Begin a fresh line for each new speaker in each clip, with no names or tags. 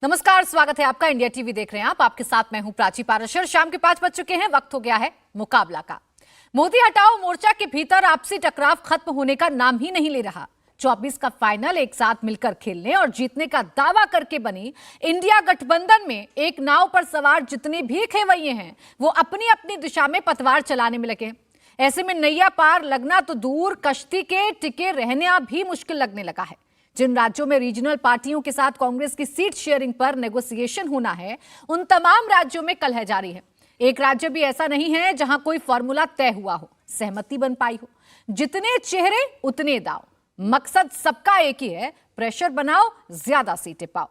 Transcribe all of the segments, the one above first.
नमस्कार, स्वागत है आपका। इंडिया टीवी देख रहे हैं आप। आपके साथ मैं हूं प्राची पाराशर। शाम के 5 बज चुके हैं। वक्त हो गया है मुकाबला का। मोदी हटाओ मोर्चा के भीतर आपसी टकराव खत्म होने का नाम ही नहीं ले रहा। 24 का फाइनल एक साथ मिलकर खेलने और जीतने का दावा करके बनी इंडिया गठबंधन में एक नाव पर सवार जितने भी खेवैये हैं वो अपनी अपनी दिशा में पतवार चलाने में लगे। ऐसे में नैया पार लगना तो दूर, कश्ती के टिके रहना भी मुश्किल लगने लगा है। जिन राज्यों में रीजनल पार्टियों के साथ कांग्रेस की सीट शेयरिंग पर नेगोशिएशन होना है, उन तमाम राज्यों में कलह जारी है। एक राज्य भी ऐसा नहीं है जहां कोई फॉर्मूला तय हुआ हो, सहमति बन पाई हो। जितने चेहरे उतने दाव, मकसद सबका एक ही है, प्रेशर बनाओ, ज्यादा सीटें पाओ।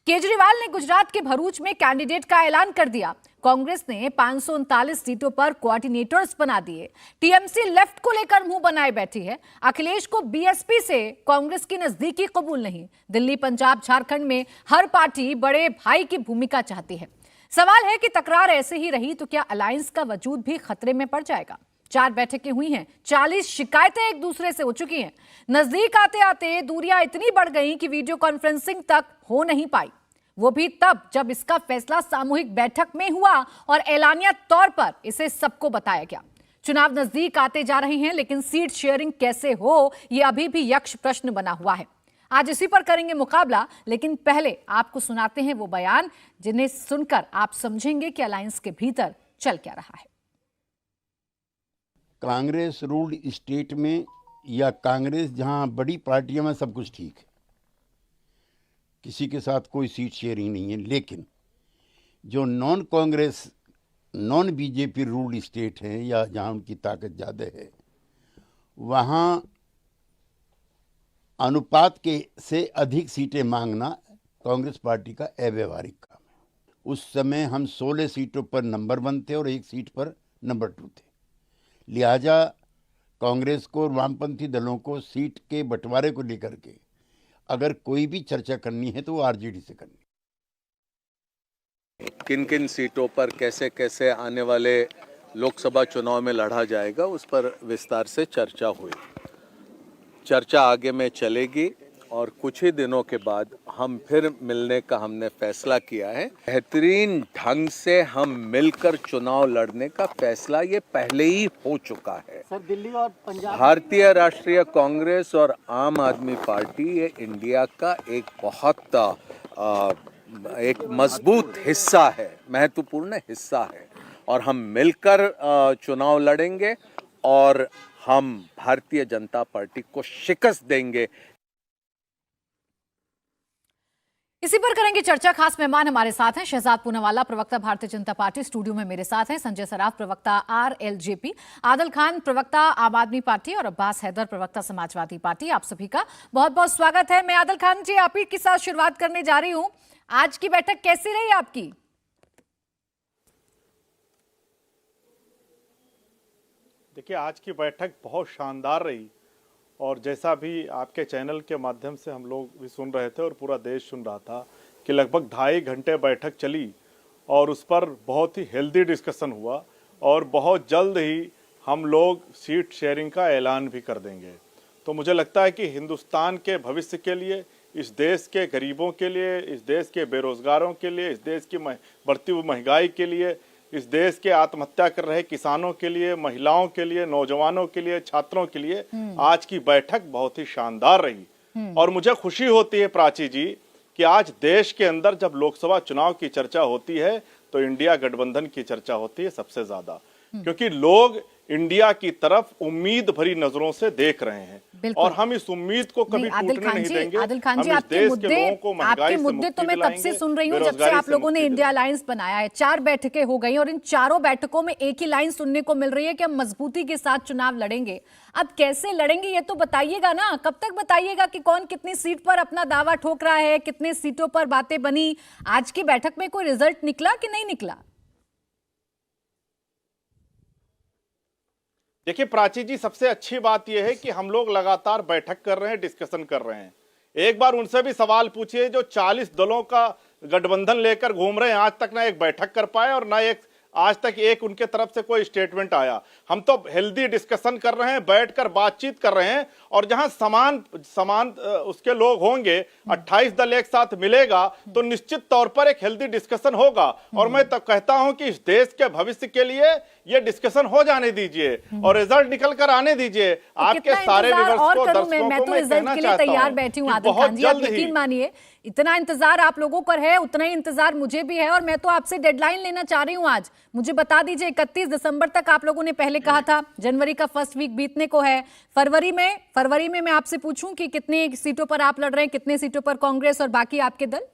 केजरीवाल ने गुजरात के भरूच में कैंडिडेट का ऐलान कर दिया। कांग्रेस ने 539 सीटों पर कोऑर्डिनेटर्स बना दिए। टीएमसी लेफ्ट को लेकर मुंह बनाए बैठी है। अखिलेश को बीएसपी से कांग्रेस की नजदीकी कबूल नहीं। दिल्ली, पंजाब, झारखंड में हर पार्टी बड़े भाई की भूमिका चाहती है। सवाल है कि तकरार ऐसे ही रही तो क्या अलायंस का वजूद भी खतरे में पड़ जाएगा। 4 बैठकें हुई हैं, 40 शिकायतें एक दूसरे से हो चुकी हैं। नजदीक आते आते दूरियां इतनी बढ़ गई कि वीडियो कॉन्फ्रेंसिंग तक हो नहीं पाई, वो भी तब जब इसका फैसला सामूहिक बैठक में हुआ और ऐलानिया तौर पर इसे सबको बताया गया। चुनाव नजदीक आते जा रहे हैं, लेकिन सीट शेयरिंग कैसे हो ये अभी भी यक्ष प्रश्न बना हुआ है। आज इसी पर करेंगे मुकाबला, लेकिन पहले आपको सुनाते हैं वो बयान जिन्हें सुनकर आप समझेंगे कि अलायंस के भीतर चल क्या रहा है।
कांग्रेस रूल्ड स्टेट में या कांग्रेस जहां बड़ी पार्टियों में सब कुछ ठीक है, किसी के साथ कोई सीट शेयरिंग नहीं है। लेकिन जो non Congress, non BJP ruled state है या जहां उनकी ताकत ज़्यादा है, वहां अनुपात के से अधिक सीटें मांगना कांग्रेस पार्टी का अव्यावहारिक काम है। उस समय हम 16 सीटों पर नंबर 1 थे और 1 सीट पर नंबर 2 थे। लिहाजा कांग्रेस को और वामपंथी दलों को सीट के बंटवारे को लेकर के अगर कोई भी चर्चा करनी है तो वो आरजेडी से करनी है।
किन किन सीटों पर कैसे कैसे आने वाले लोकसभा चुनाव में लड़ा जाएगा, उस पर विस्तार से चर्चा हुई। चर्चा आगे में चलेगी और कुछ ही दिनों के बाद हम फिर मिलने का हमने फैसला किया है। बेहतरीन ढंग से हम मिलकर चुनाव लड़ने का फैसला ये पहले ही हो चुका है।
सर, दिल्ली और पंजाब,
भारतीय राष्ट्रीय कांग्रेस और आम आदमी पार्टी ये इंडिया का एक बहुत एक मजबूत हिस्सा है, महत्वपूर्ण हिस्सा है, और हम मिलकर चुनाव लड़ेंगे और हम भारतीय जनता पार्टी को शिकस्त देंगे।
इसी पर करेंगे चर्चा। खास मेहमान हमारे साथ हैं शहजाद पूनावाला, प्रवक्ता भारतीय जनता पार्टी, स्टूडियो में मेरे साथ हैं संजय सराफ, प्रवक्ता आरएलजेपी, आदिल खान, प्रवक्ता आम आदमी पार्टी, और अब्बास हैदर, प्रवक्ता समाजवादी पार्टी। आप सभी का बहुत बहुत स्वागत है। मैं आदिल खान जी, आप ही के साथ शुरुआत करने जा रही हूं। आज की बैठक कैसी रही आपकी?
देखिए, आज की बैठक बहुत शानदार रही और जैसा भी आपके चैनल के माध्यम से हम लोग भी सुन रहे थे और पूरा देश सुन रहा था कि लगभग 2.5 घंटे बैठक चली और उस पर बहुत ही हेल्दी डिस्कशन हुआ और बहुत जल्द ही हम लोग सीट शेयरिंग का ऐलान भी कर देंगे। तो मुझे लगता है कि हिंदुस्तान के भविष्य के लिए, इस देश के गरीबों के लिए, इस देश के बेरोजगारों के लिए, इस देश की बढ़ती हुई महंगाई के लिए, इस देश के आत्महत्या कर रहे किसानों के लिए, महिलाओं के लिए, नौजवानों के लिए, छात्रों के लिए आज की बैठक बहुत ही शानदार रही। और मुझे खुशी होती है प्राची जी कि आज देश के अंदर जब लोकसभा चुनाव की चर्चा होती है तो इंडिया गठबंधन की चर्चा होती है सबसे ज्यादा, क्योंकि लोग इंडिया की तरफ उम्मीद भरी नजरों से देख रहे हैं और हम इस उम्मीद को कभी टूटने नहीं देंगे।
आदिल खान जी, आपके मुद्दे तो मैं तब से सुन रही हूँ जब से आप लोगों ने इंडिया अलायंस बनाया है। 4 बैठकें हो गई और इन चारों बैठकों में एक ही लाइन सुनने को मिल रही है कि हम मजबूती के साथ चुनाव लड़ेंगे। अब कैसे लड़ेंगे ये तो बताइएगा ना। कब तक बताइएगा कि कौन कितनी सीट पर अपना दावा ठोक रहा है, कितने सीटों पर बातें बनी? आज की बैठक में कोई रिजल्ट निकला कि नहीं निकला?
देखिए प्राची जी, सबसे अच्छी बात यह है कि हम लोग लगातार बैठक कर रहे हैं, डिस्कशन कर रहे हैं। एक बार उनसे भी सवाल पूछिए जो 40 दलों का गठबंधन लेकर घूम रहे हैं, आज तक ना एक बैठक कर पाए और ना एक आज तक एक उनके तरफ से कोई स्टेटमेंट आया। हम तो हेल्दी डिस्कशन कर रहे हैं, बैठकर बातचीत कर रहे हैं, और जहां समान उसके लोग होंगे, 28 दल एक साथ मिलेगा तो निश्चित तौर पर एक हेल्दी डिस्कशन होगा। और मैं तो कहता हूं कि इस देश के भविष्य के लिए ये डिस्कशन हो जाने दीजिए और रिजल्ट निकल कर आने दीजिए। आपके सारे व्यूअर्स को, दर्शकों
मैं
को
तो
मैं
रिजल्ट
कहना
के लिए
चाहता
तैयार
हूं
बैठी हूँ
कि
आदिल
बहुत
खान जी, आप
जल्द ही
यकीन मानिए इतना इंतजार आप लोगों पर है, उतना ही इंतजार मुझे भी है। और मैं तो आपसे डेडलाइन लेना चाह रही हूँ आज। मुझे बता दीजिए 31 दिसंबर तक आप लोगों ने पहले कहा था, जनवरी का फर्स्ट वीक बीतने को है। फरवरी में मैं आपसे पूछूं कि कितने सीटों पर आप लड़ रहे हैं, कितने सीटों पर कांग्रेस और बाकी आपके दल?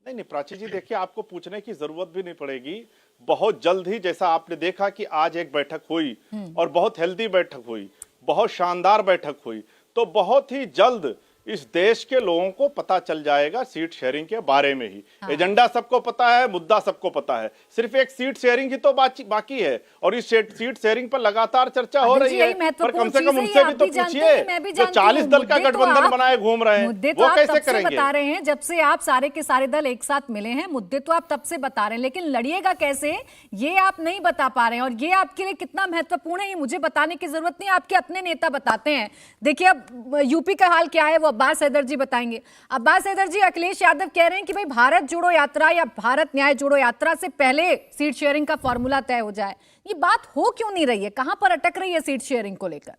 नहीं प्राची जी, देखिए आपको पूछने की जरूरत भी नहीं पड़ेगी। बहुत जल्द ही, जैसा आपने देखा कि आज एक बैठक हुई और बहुत हेल्दी बैठक हुई, बहुत शानदार बैठक हुई, तो बहुत ही जल्द इस देश के लोगों को पता चल जाएगा सीट शेयरिंग के बारे में ही। एजेंडा सबको पता है, मुद्दा सबको पता है, सिर्फ एक सीट शेयरिंग ही तो बाकी है। और इस सीट शेयरिंग पर लगातार चर्चा हो रही है, पर कम से कम उनसे भी तो पूछिए जो 40 दल का गठबंधन बनाए घूम रहे हैं, वो कैसे करेंगे?
बता रहे हैं जब से आप सारे के सारे दल एक साथ मिले हैं, मुद्दे तो आप तब से बता रहे हैं, लेकिन लड़िएगा कैसे ये आप नहीं बता पा रहे हैं। और ये आपके लिए कितना महत्वपूर्ण है ये मुझे बताने की जरूरत नहीं, आपके अपने नेता बताते हैं। देखिए अब यूपी का हाल क्या है वो अब्बास हैदर जी बताएंगे। अब्बास हैदर जी, अखिलेश यादव कह रहे हैं कि भाई भारत जोड़ो यात्रा या भारत न्याय जोड़ो यात्रा से पहले सीट शेयरिंग का फॉर्मूला तय हो जाए। ये बात हो क्यों नहीं रही है? कहां पर अटक रही है सीट शेयरिंग को लेकर?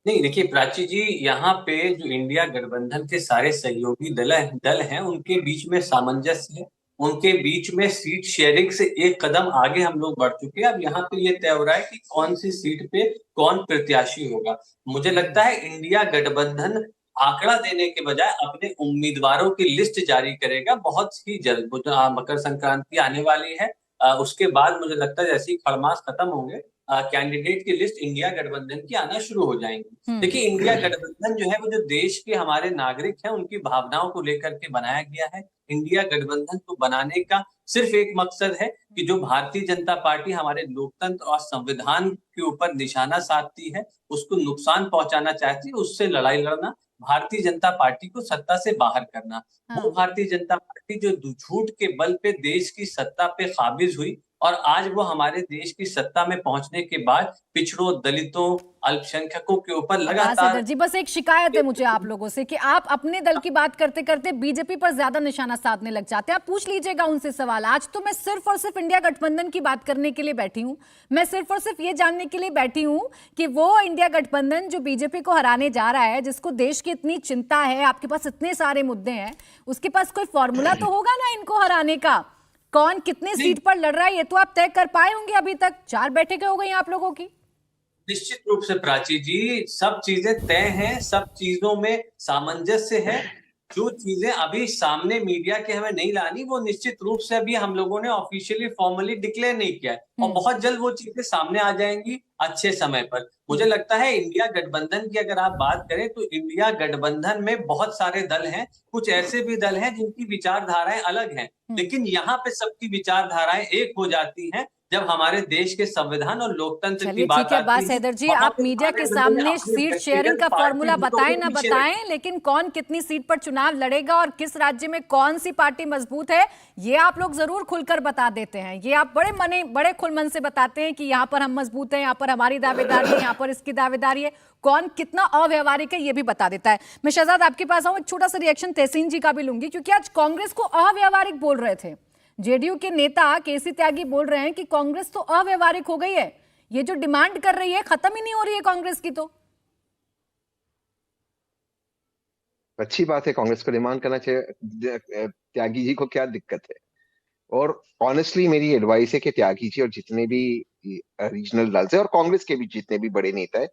नहीं देखिए प्राची जी, यहाँ पे जो इंडिया गठबंधन के सारे सहयोगी दल हैं उनके बीच में सामंजस्य है, उनके बीच में सीट शेयरिंग से एक कदम आगे हम लोग बढ़ चुके हैं। अब यहाँ पे ये तय हो रहा है कि कौन सी सीट पे कौन प्रत्याशी होगा। मुझे लगता है इंडिया गठबंधन आंकड़ा देने के बजाय अपने उम्मीदवारों की लिस्ट जारी करेगा बहुत ही जल्द। मकर संक्रांति आने वाली है, उसके बाद मुझे लगता है जैसे ही खड़मास खत्म होंगे कैंडिडेट की लिस्ट इंडिया गठबंधन की आना शुरू हो जाएंगी। देखिए इंडिया गठबंधन जो है वो जो देश के हमारे नागरिक हैं उनकी भावनाओं को लेकर के बनाया गया है। इंडिया गठबंधन को बनाने का सिर्फ एक मकसद है कि जो भारतीय जनता पार्टी हमारे लोकतंत्र और संविधान के ऊपर निशाना साधती है, उसको नुकसान पहुंचाना चाहती है, उससे लड़ाई लड़ना, भारतीय जनता पार्टी को सत्ता से बाहर करना। वो भारतीय जनता पार्टी जो झूठ के बल पे देश की सत्ता पे काबिज हुई और आज वो हमारे देश की सत्ता में पहुंचने के बाद पिछड़ों, दलितों, अल्पसंख्यकों के ऊपर लगातार।
जी बस एक शिकायत है मुझे आप लोगों से कि आप अपने दल की बात करते करते बीजेपी पर ज्यादा निशाना साधने लग जाते हैं। आप पूछ लीजिएगा उनसे सवाल। आज तो मैं सिर्फ और सिर्फ इंडिया गठबंधन की बात करने के लिए बैठी हूँ। मैं सिर्फ और सिर्फ ये जानने के लिए बैठी हूँ कि वो इंडिया गठबंधन जो बीजेपी को हराने जा रहा है, जिसको देश की इतनी चिंता है, आपके पास इतने सारे मुद्दे हैं, उसके पास कोई फॉर्मूला तो होगा ना इनको हराने का। कौन कितने सीट पर लड़ रहा है ये तो आप तय कर पाए होंगे। अभी तक 4 बैठकें हो गई आप लोगों की।
निश्चित रूप से प्राची जी, सब चीजें तय हैं, सब चीजों में सामंजस्य है। जो चीजें अभी सामने मीडिया के हमें नहीं लानी, वो निश्चित रूप से अभी हम लोगों ने ऑफिशियली फॉर्मली डिक्लेयर नहीं किया है और बहुत जल्द वो चीजें सामने आ जाएंगी अच्छे समय पर। मुझे लगता है इंडिया गठबंधन की अगर आप बात करें तो इंडिया गठबंधन में बहुत सारे दल हैं, कुछ ऐसे भी दल हैं जिनकी विचारधाराएं अलग हैं, लेकिन यहाँ पे सबकी विचारधाराएं एक हो जाती हैं जब हमारे देश के संविधान और लोकतंत्र की बात आती है।
अब्बास हैदर जी, आप मीडिया के सामने सीट शेयरिंग का फॉर्मूला बताएं ना बताएं, लेकिन कौन कितनी सीट पर चुनाव लड़ेगा और किस राज्य में कौन सी पार्टी मजबूत है, ये आप लोग जरूर खुलकर बता देते हैं। ये आप बड़े खुलमन से बताते हैं कि यहाँ पर हम मजबूत हैं, यहाँ पर हमारी दावेदारी है, यहाँ पर इसकी दावेदारी है। कौन कितना अव्यवहारिक है ये भी बता देता है। मैं शहजाद आपके पास आऊं, एक छोटा सा रिएक्शन तहसीन जी का भी लूंगी, क्योंकि आज कांग्रेस को अव्यवहारिक बोल रहे थे। जेडीयू के नेता केसी त्यागी बोल रहे हैं कि कांग्रेस तो अव्यवहारिक हो गई है, ये जो डिमांड कर रही है खत्म ही नहीं हो रही है कांग्रेस की। तो
अच्छी बात है, कांग्रेस को डिमांड करना चाहिए। त्यागी जी को क्या दिक्कत है? और ऑनेस्टली मेरी एडवाइस है कि त्यागी जी और जितने भी रीजनल दल है और कांग्रेस के भी जितने भी बड़े नेता है,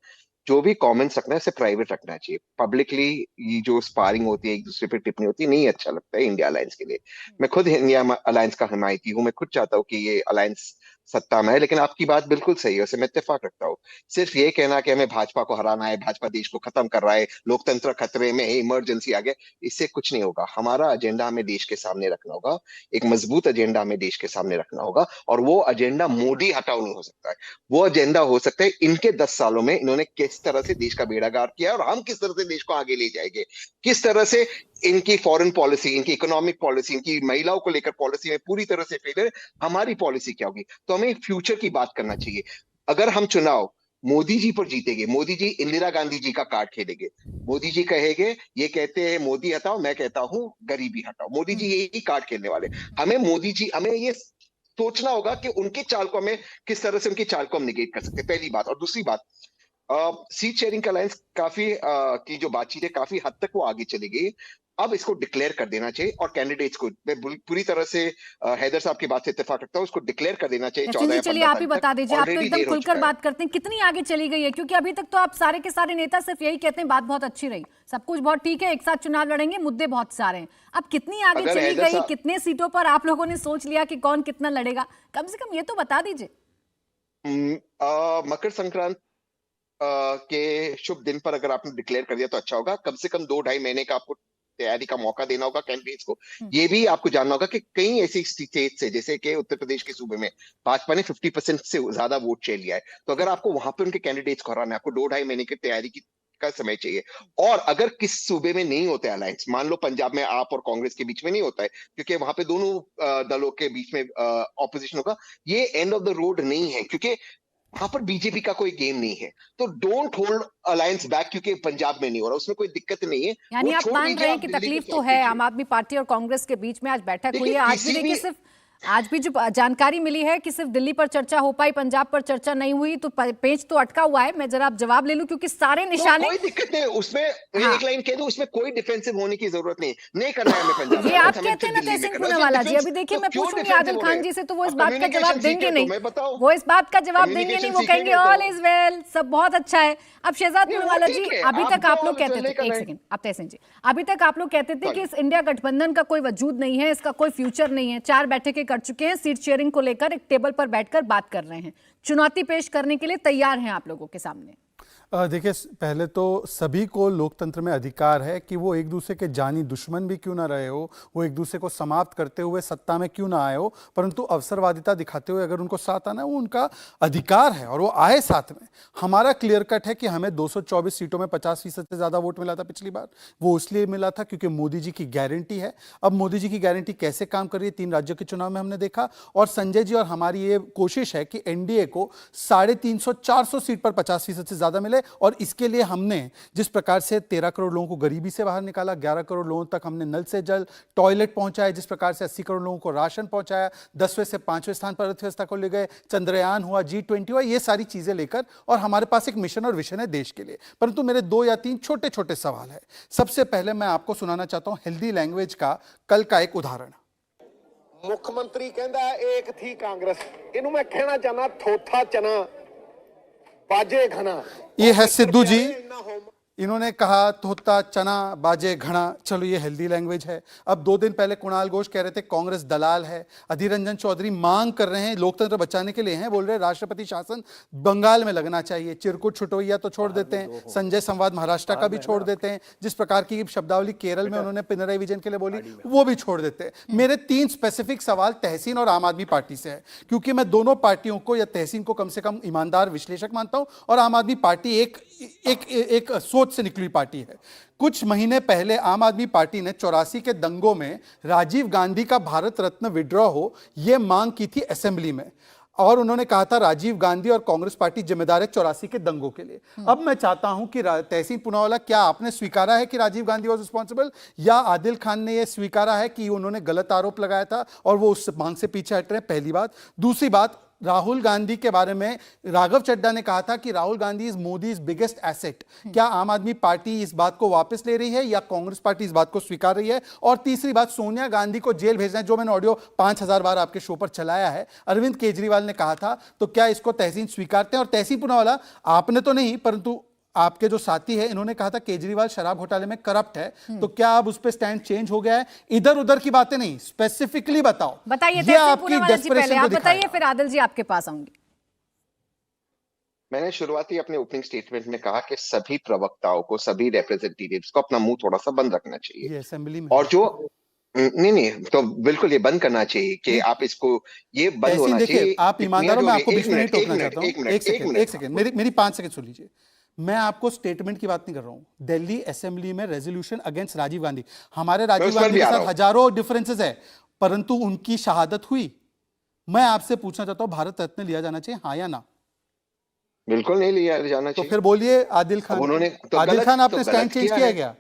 जो भी कमेंट्स रखना है उसे प्राइवेट रखना चाहिए। पब्लिकली ये जो स्पारिंग होती है, एक दूसरे पे टिप्पणी होती है, नहीं अच्छा लगता है इंडिया अलायंस के लिए। मैं खुद इंडिया अलायंस का हिमायती हूँ, मैं खुद चाहता हूँ कि ये अलायंस सत्ता में है, लेकिन आपकी बात बिल्कुल सही है, उससे मैं इत्तेफाक रखता हूँ। सिर्फ ये कहना कि हमें भाजपा को हराना है, भाजपा देश को खत्म कर रहा है, लोकतंत्र खतरे में है, इमरजेंसी आ गया, इससे कुछ नहीं होगा। हमारा एजेंडा हमें देश के सामने रखना होगा, एक मजबूत एजेंडा हमें देश के सामने रखना होगा, और वो एजेंडा मोदी हटाओ नहीं हो सकता है। वो एजेंडा हो सकता है इनके 10 सालों में इन्होंने किस तरह से देश का बेड़ा गर्क किया और हम किस तरह से देश को आगे ले जाएंगे, किस तरह से इनकी फॉरेन पॉलिसी, इनकी इकोनॉमिक पॉलिसी, इनकी महिलाओं को लेकर पॉलिसी में पूरी तरह से फेल है। हमारी पॉलिसी क्या होगी? तो हमें फ्यूचर की बात करना चाहिए। अगर हम चुनाव मोदी जी पर जीतेंगे, मोदी जी इंदिरा गांधी जी का कार्ड खेलेंगे। मोदी जी कहेंगे, ये कहते हैं मोदी हटाओ, मैं कहता हूं गरीबी हटाओ। मोदी जी यही कार्ड खेलने वाले। हमें ये सोचना होगा कि उनकी चाल को हमें किस तरह से, उनकी चाल को हम निगेट कर सकते हैं, पहली बात। और दूसरी बात, सीट शेयरिंग का अलायंस काफी की जो बातचीत है काफी हद तक वो आगे चली गई। अब इसको डिक्लेयर कर देना चाहिए और कैंडिडेट्स को, मैं पूरी तरह से हैदर साहब की बात से इत्तेफाक रखता हूँ, उसको डिक्लेयर कर देना चाहिए।
सचिन जी, चलिए आप ही बता दीजिए, आप तो एकदम खुलकर बात करते हैं, कितनी आगे चली गई है? क्योंकि अभी तक तो आप सारे के सारे नेता सिर्फ यही कहते हैं बात बहुत अच्छी रही, सब कुछ बहुत ठीक है, एक साथ चुनाव लड़ेंगे, मुद्दे बहुत सारे हैं। अब कितनी आगे चली गई, कितने सीटों पर आप लोगों ने सोच लिया कि कौन कितना लड़ेगा? कम से कम ये तो बता दीजिए।
मकर संक्रांति के शुभ दिन पर अगर आपने डिक्लेयर कर दिया तो अच्छा होगा। कम से कम 2-2.5 महीने का आपको तैयारी का मौका देना होगा कैंडिडेट्स को। ये भी आपको जानना होगा कि कई ऐसी स्टेट्स है, जैसे कि उत्तर प्रदेश के सूबे में भाजपा ने 50% से ज्यादा वोट शेयर लिया है। तो अगर आपको वहां पर उनके कैंडिडेट्स को हराना है, आपको 2-2.5 महीने की तैयारी का समय चाहिए। और अगर किस सूबे में नहीं होता है अलायंस, मान लो पंजाब में आप और कांग्रेस के बीच में नहीं होता है, क्योंकि वहां पे दोनों दलों के बीच में ऑपोजिशन होगा, ये एंड ऑफ द रोड नहीं है, क्योंकि वहां पर बीजेपी का कोई गेम नहीं है। तो डोंट होल्ड अलायंस बैक, क्योंकि पंजाब में नहीं हो रहा, उसमें कोई दिक्कत नहीं है।
यानी आप मान रहे हैं कि तकलीफ तो है आम आदमी पार्टी और कांग्रेस के बीच में। आज बैठक हुई है, आज भी देखिए सिर्फ आज भी जो जानकारी मिली है कि सिर्फ दिल्ली पर चर्चा हो पाई, पंजाब पर चर्चा नहीं हुई, तो पेच तो अटका हुआ है। मैं जरा आप जवाब ले लूं, क्योंकि सारे निशाने,
कोई दिक्कत नहीं उसमें। एक लाइन कह दूं, उसमें कोई डिफेंसिव होने की जरूरत नहीं करना है हमें पंजाब।
ये आप कहते हैं ना तहसीन पूनावाला जी। अभी देखिए मैं पूछूंगी आदिल खान जी से, तो वो इस बात का जवाब देंगे नहीं, वो इस बात का जवाब देंगे नहीं, वो कहेंगे ऑल इज वेल, सब बहुत अच्छा है। अब शहजाद पूनावाला जी, अभी तक आप लोग कहते थे, एक सेकंड आप तहसीन जी, अभी तक आप लोग कहते थे कि इस इंडिया गठबंधन का कोई वजूद नहीं है, इसका कोई फ्यूचर नहीं है। 4 बैठकें कर चुके हैं, सीट शेयरिंग को लेकर एक टेबल पर बैठकर बात कर रहे हैं, चुनौती पेश करने के लिए तैयार हैं आप लोगों के सामने।
देखिए, पहले तो सभी को लोकतंत्र में अधिकार है कि वो एक दूसरे के जानी दुश्मन भी क्यों ना रहे हो, वो एक दूसरे को समाप्त करते हुए सत्ता में क्यों ना आए हो, परंतु अवसरवादिता दिखाते हुए अगर उनको साथ आना है, वो उनका अधिकार है और वो आए साथ में। हमारा क्लियर कट है कि हमें 224 सीटों में 50% से ज़्यादा वोट मिला था पिछली बार। वो इसलिए मिला था क्योंकि मोदी जी की गारंटी है। अब मोदी जी की गारंटी कैसे काम कर रही है 3 राज्यों के चुनाव में हमने देखा। और संजय जी और हमारी ये कोशिश है कि एनडीए को 350-400 सीट पर 50% से ज़्यादा मिले। और इसके लिए हमने जिस प्रकार से 13 करोड़ लोगों को गरीबी से बाहर निकाला, 11 करोड़ लोगों तक हमने नल से जल, टॉयलेट पहुंचाए, जिस प्रकार से 80 करोड़ लोगों को राशन पहुंचाया, 10वें से 5वें स्थान पर अर्थव्यवस्था को ले गए, चंद्रयान हुआ, G20 हुआ, ये सारी चीजें लेकर, और हमारे पास एक मिशन और विजन है देश के लिए। परंतु मेरे 2 या 3 छोटे छोटे सवाल है। सबसे पहले मैं आपको सुनाना चाहता हूं हेल्दी लैंग्वेज का कल का एक उदाहरण।
मुख्यमंत्री कहता एक थी कांग्रेस, इन्हों मैं कहना चाहना थोथा चना बाजे घना।
ये है सिद्धू जी, इन्होंने कहा तोता चना बाजे घड़ा। चलो ये हेल्दी लैंग्वेज है। अब 2 दिन पहले कुणाल घोष कह रहे थे कांग्रेस दलाल है। अधीर रंजन चौधरी मांग कर रहे हैं, लोकतंत्र बचाने के लिए हैं, बोल रहे हैं राष्ट्रपति शासन बंगाल में लगना चाहिए। चिरकुट छुटोइया तो छोड़ देते हैं, संजय संवाद महाराष्ट्र का भी छोड़ देते हैं, जिस प्रकार की शब्दावली केरल में उन्होंने पिनराई विजयन के लिए बोली वो भी छोड़ देते हैं। मेरे 3 स्पेसिफिक सवाल तहसीन और आम आदमी पार्टी से है, क्योंकि मैं दोनों पार्टियों को या तहसीन को कम से कम ईमानदार विश्लेषक मानता हूं और आम आदमी पार्टी एक सोच से निकली पार्टी है। कुछ महीने पहले आम आदमी पार्टी ने 84 के दंगों में राजीव गांधी का भारत रत्न विड्रॉ हो, यह मांग की थी असेंबली में, और उन्होंने कहा था राजीव गांधी और कांग्रेस पार्टी जिम्मेदार है 84 के दंगों के लिए। अब मैं चाहता हूं कि तहसीन पूनावाला, क्या आपने स्वीकारा है कि राजीव गांधी वॉज रिस्पॉन्सिबल, या आदिल खान ने यह स्वीकारा है कि उन्होंने गलत आरोप लगाया था और वो उस मांग से पीछे हट रहे हैं? पहली बात। दूसरी बात, राहुल गांधी के बारे में राघव चड्ढा ने कहा था कि Rahul Gandhi is Modi is biggest asset. क्या आम आदमी पार्टी इस बात को वापस ले रही है या कांग्रेस पार्टी इस बात को स्वीकार रही है? और तीसरी बात, सोनिया गांधी को जेल भेजना है, जो मैंने ऑडियो 5000 बार आपके शो पर चलाया है, अरविंद केजरीवाल ने कहा था, तो क्या इसको तहसीन स्वीकारते हैं? और तहसीन पूनावाला, आपने तो नहीं, परंतु आपके जो साथी है इन्होंने कहा था केजरीवाल शराब घोटाले में करप्ट है, तो क्या अब उस पर स्टैंड चेंज हो गया है? इधर उधर की बातें नहीं, स्पेसिफिकली बताओ।
बताइए,
ये आपकी डेस्परेशन को
बताइए, फिर आदिल जी आपके पास आऊंगी।
मैंने शुरुआती अपने ओपनिंग स्टेटमेंट में कहा कि सभी प्रवक्ताओं को, सभी रिप्रेजेंटेटिव्स को अपना मुंह थोड़ा सा बंद रखना चाहिए
असेंबली में।
और जो नहीं तो बिल्कुल ये बंद करना चाहिए कि आप इसको, ये बंद होना चाहिए।
आप ईमानदार हो, मैं आपको बीच में नहीं टोकना चाहता हूं। एक सेकंड मेरी 5 सेकंड सुन लीजिए। मैं आपको स्टेटमेंट की बात नहीं कर रहा हूं। दिल्ली असेंबली में रेजोल्यूशन अगेंस्ट राजीव गांधी, हमारे राजीव
उस पर
गांधी
भी
के
आ रहा
साथ
हूं।
हजारों डिफरेंसेस है, परंतु उनकी शहादत हुई। मैं आपसे पूछना चाहता हूं, भारत रत्न लिया जाना चाहिए, हाँ या ना?
बिल्कुल नहीं लिया जाना
तो
चाहिए।
फिर बोलिए आदिल
अब
खान।
उन्होंने
आदिल खान आपने
तो
स्टैंड
गलत
चेंज
किया
किया
है।
है क्या?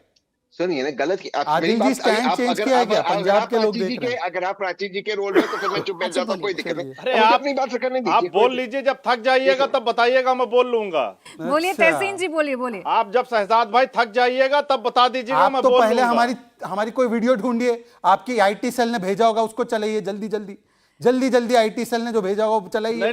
सुनिए ना, गलत की
आदिल
मेरी
जी
बात
स्टैंड चेंज किया है क्या? पंजाब के लोग देख रहे हैं।
अगर आप प्राची जी के रोल में तो फिर मैं चुप बैठ
अच्छा,
जाता हूं, कोई
बोलिए,
दिक्कत नहीं।
चलिए।
अरे
मुझे
आप
अपनी बात करने
आप
दीजिए।
बोल लीजिए, जब थक जाइएगा तब बताइएगा, मैं बोल लूंगा।
बोलिए
अच्छा।
तहसीन जी, बोलिए बोलिए।
आप जब शहजाद भाई थक जाइएगा तब बता दीजिएगा,
आप
मैं
तो
बोल
पहले
लूंगा।
हमारी कोई वीडियो ढूंढिए, आपकी आईटी सेल ने भेजा होगा, उसको चलाइए जल्दी जल्दी आईटी सेल ने जो भेजा होगा वो चलाइए।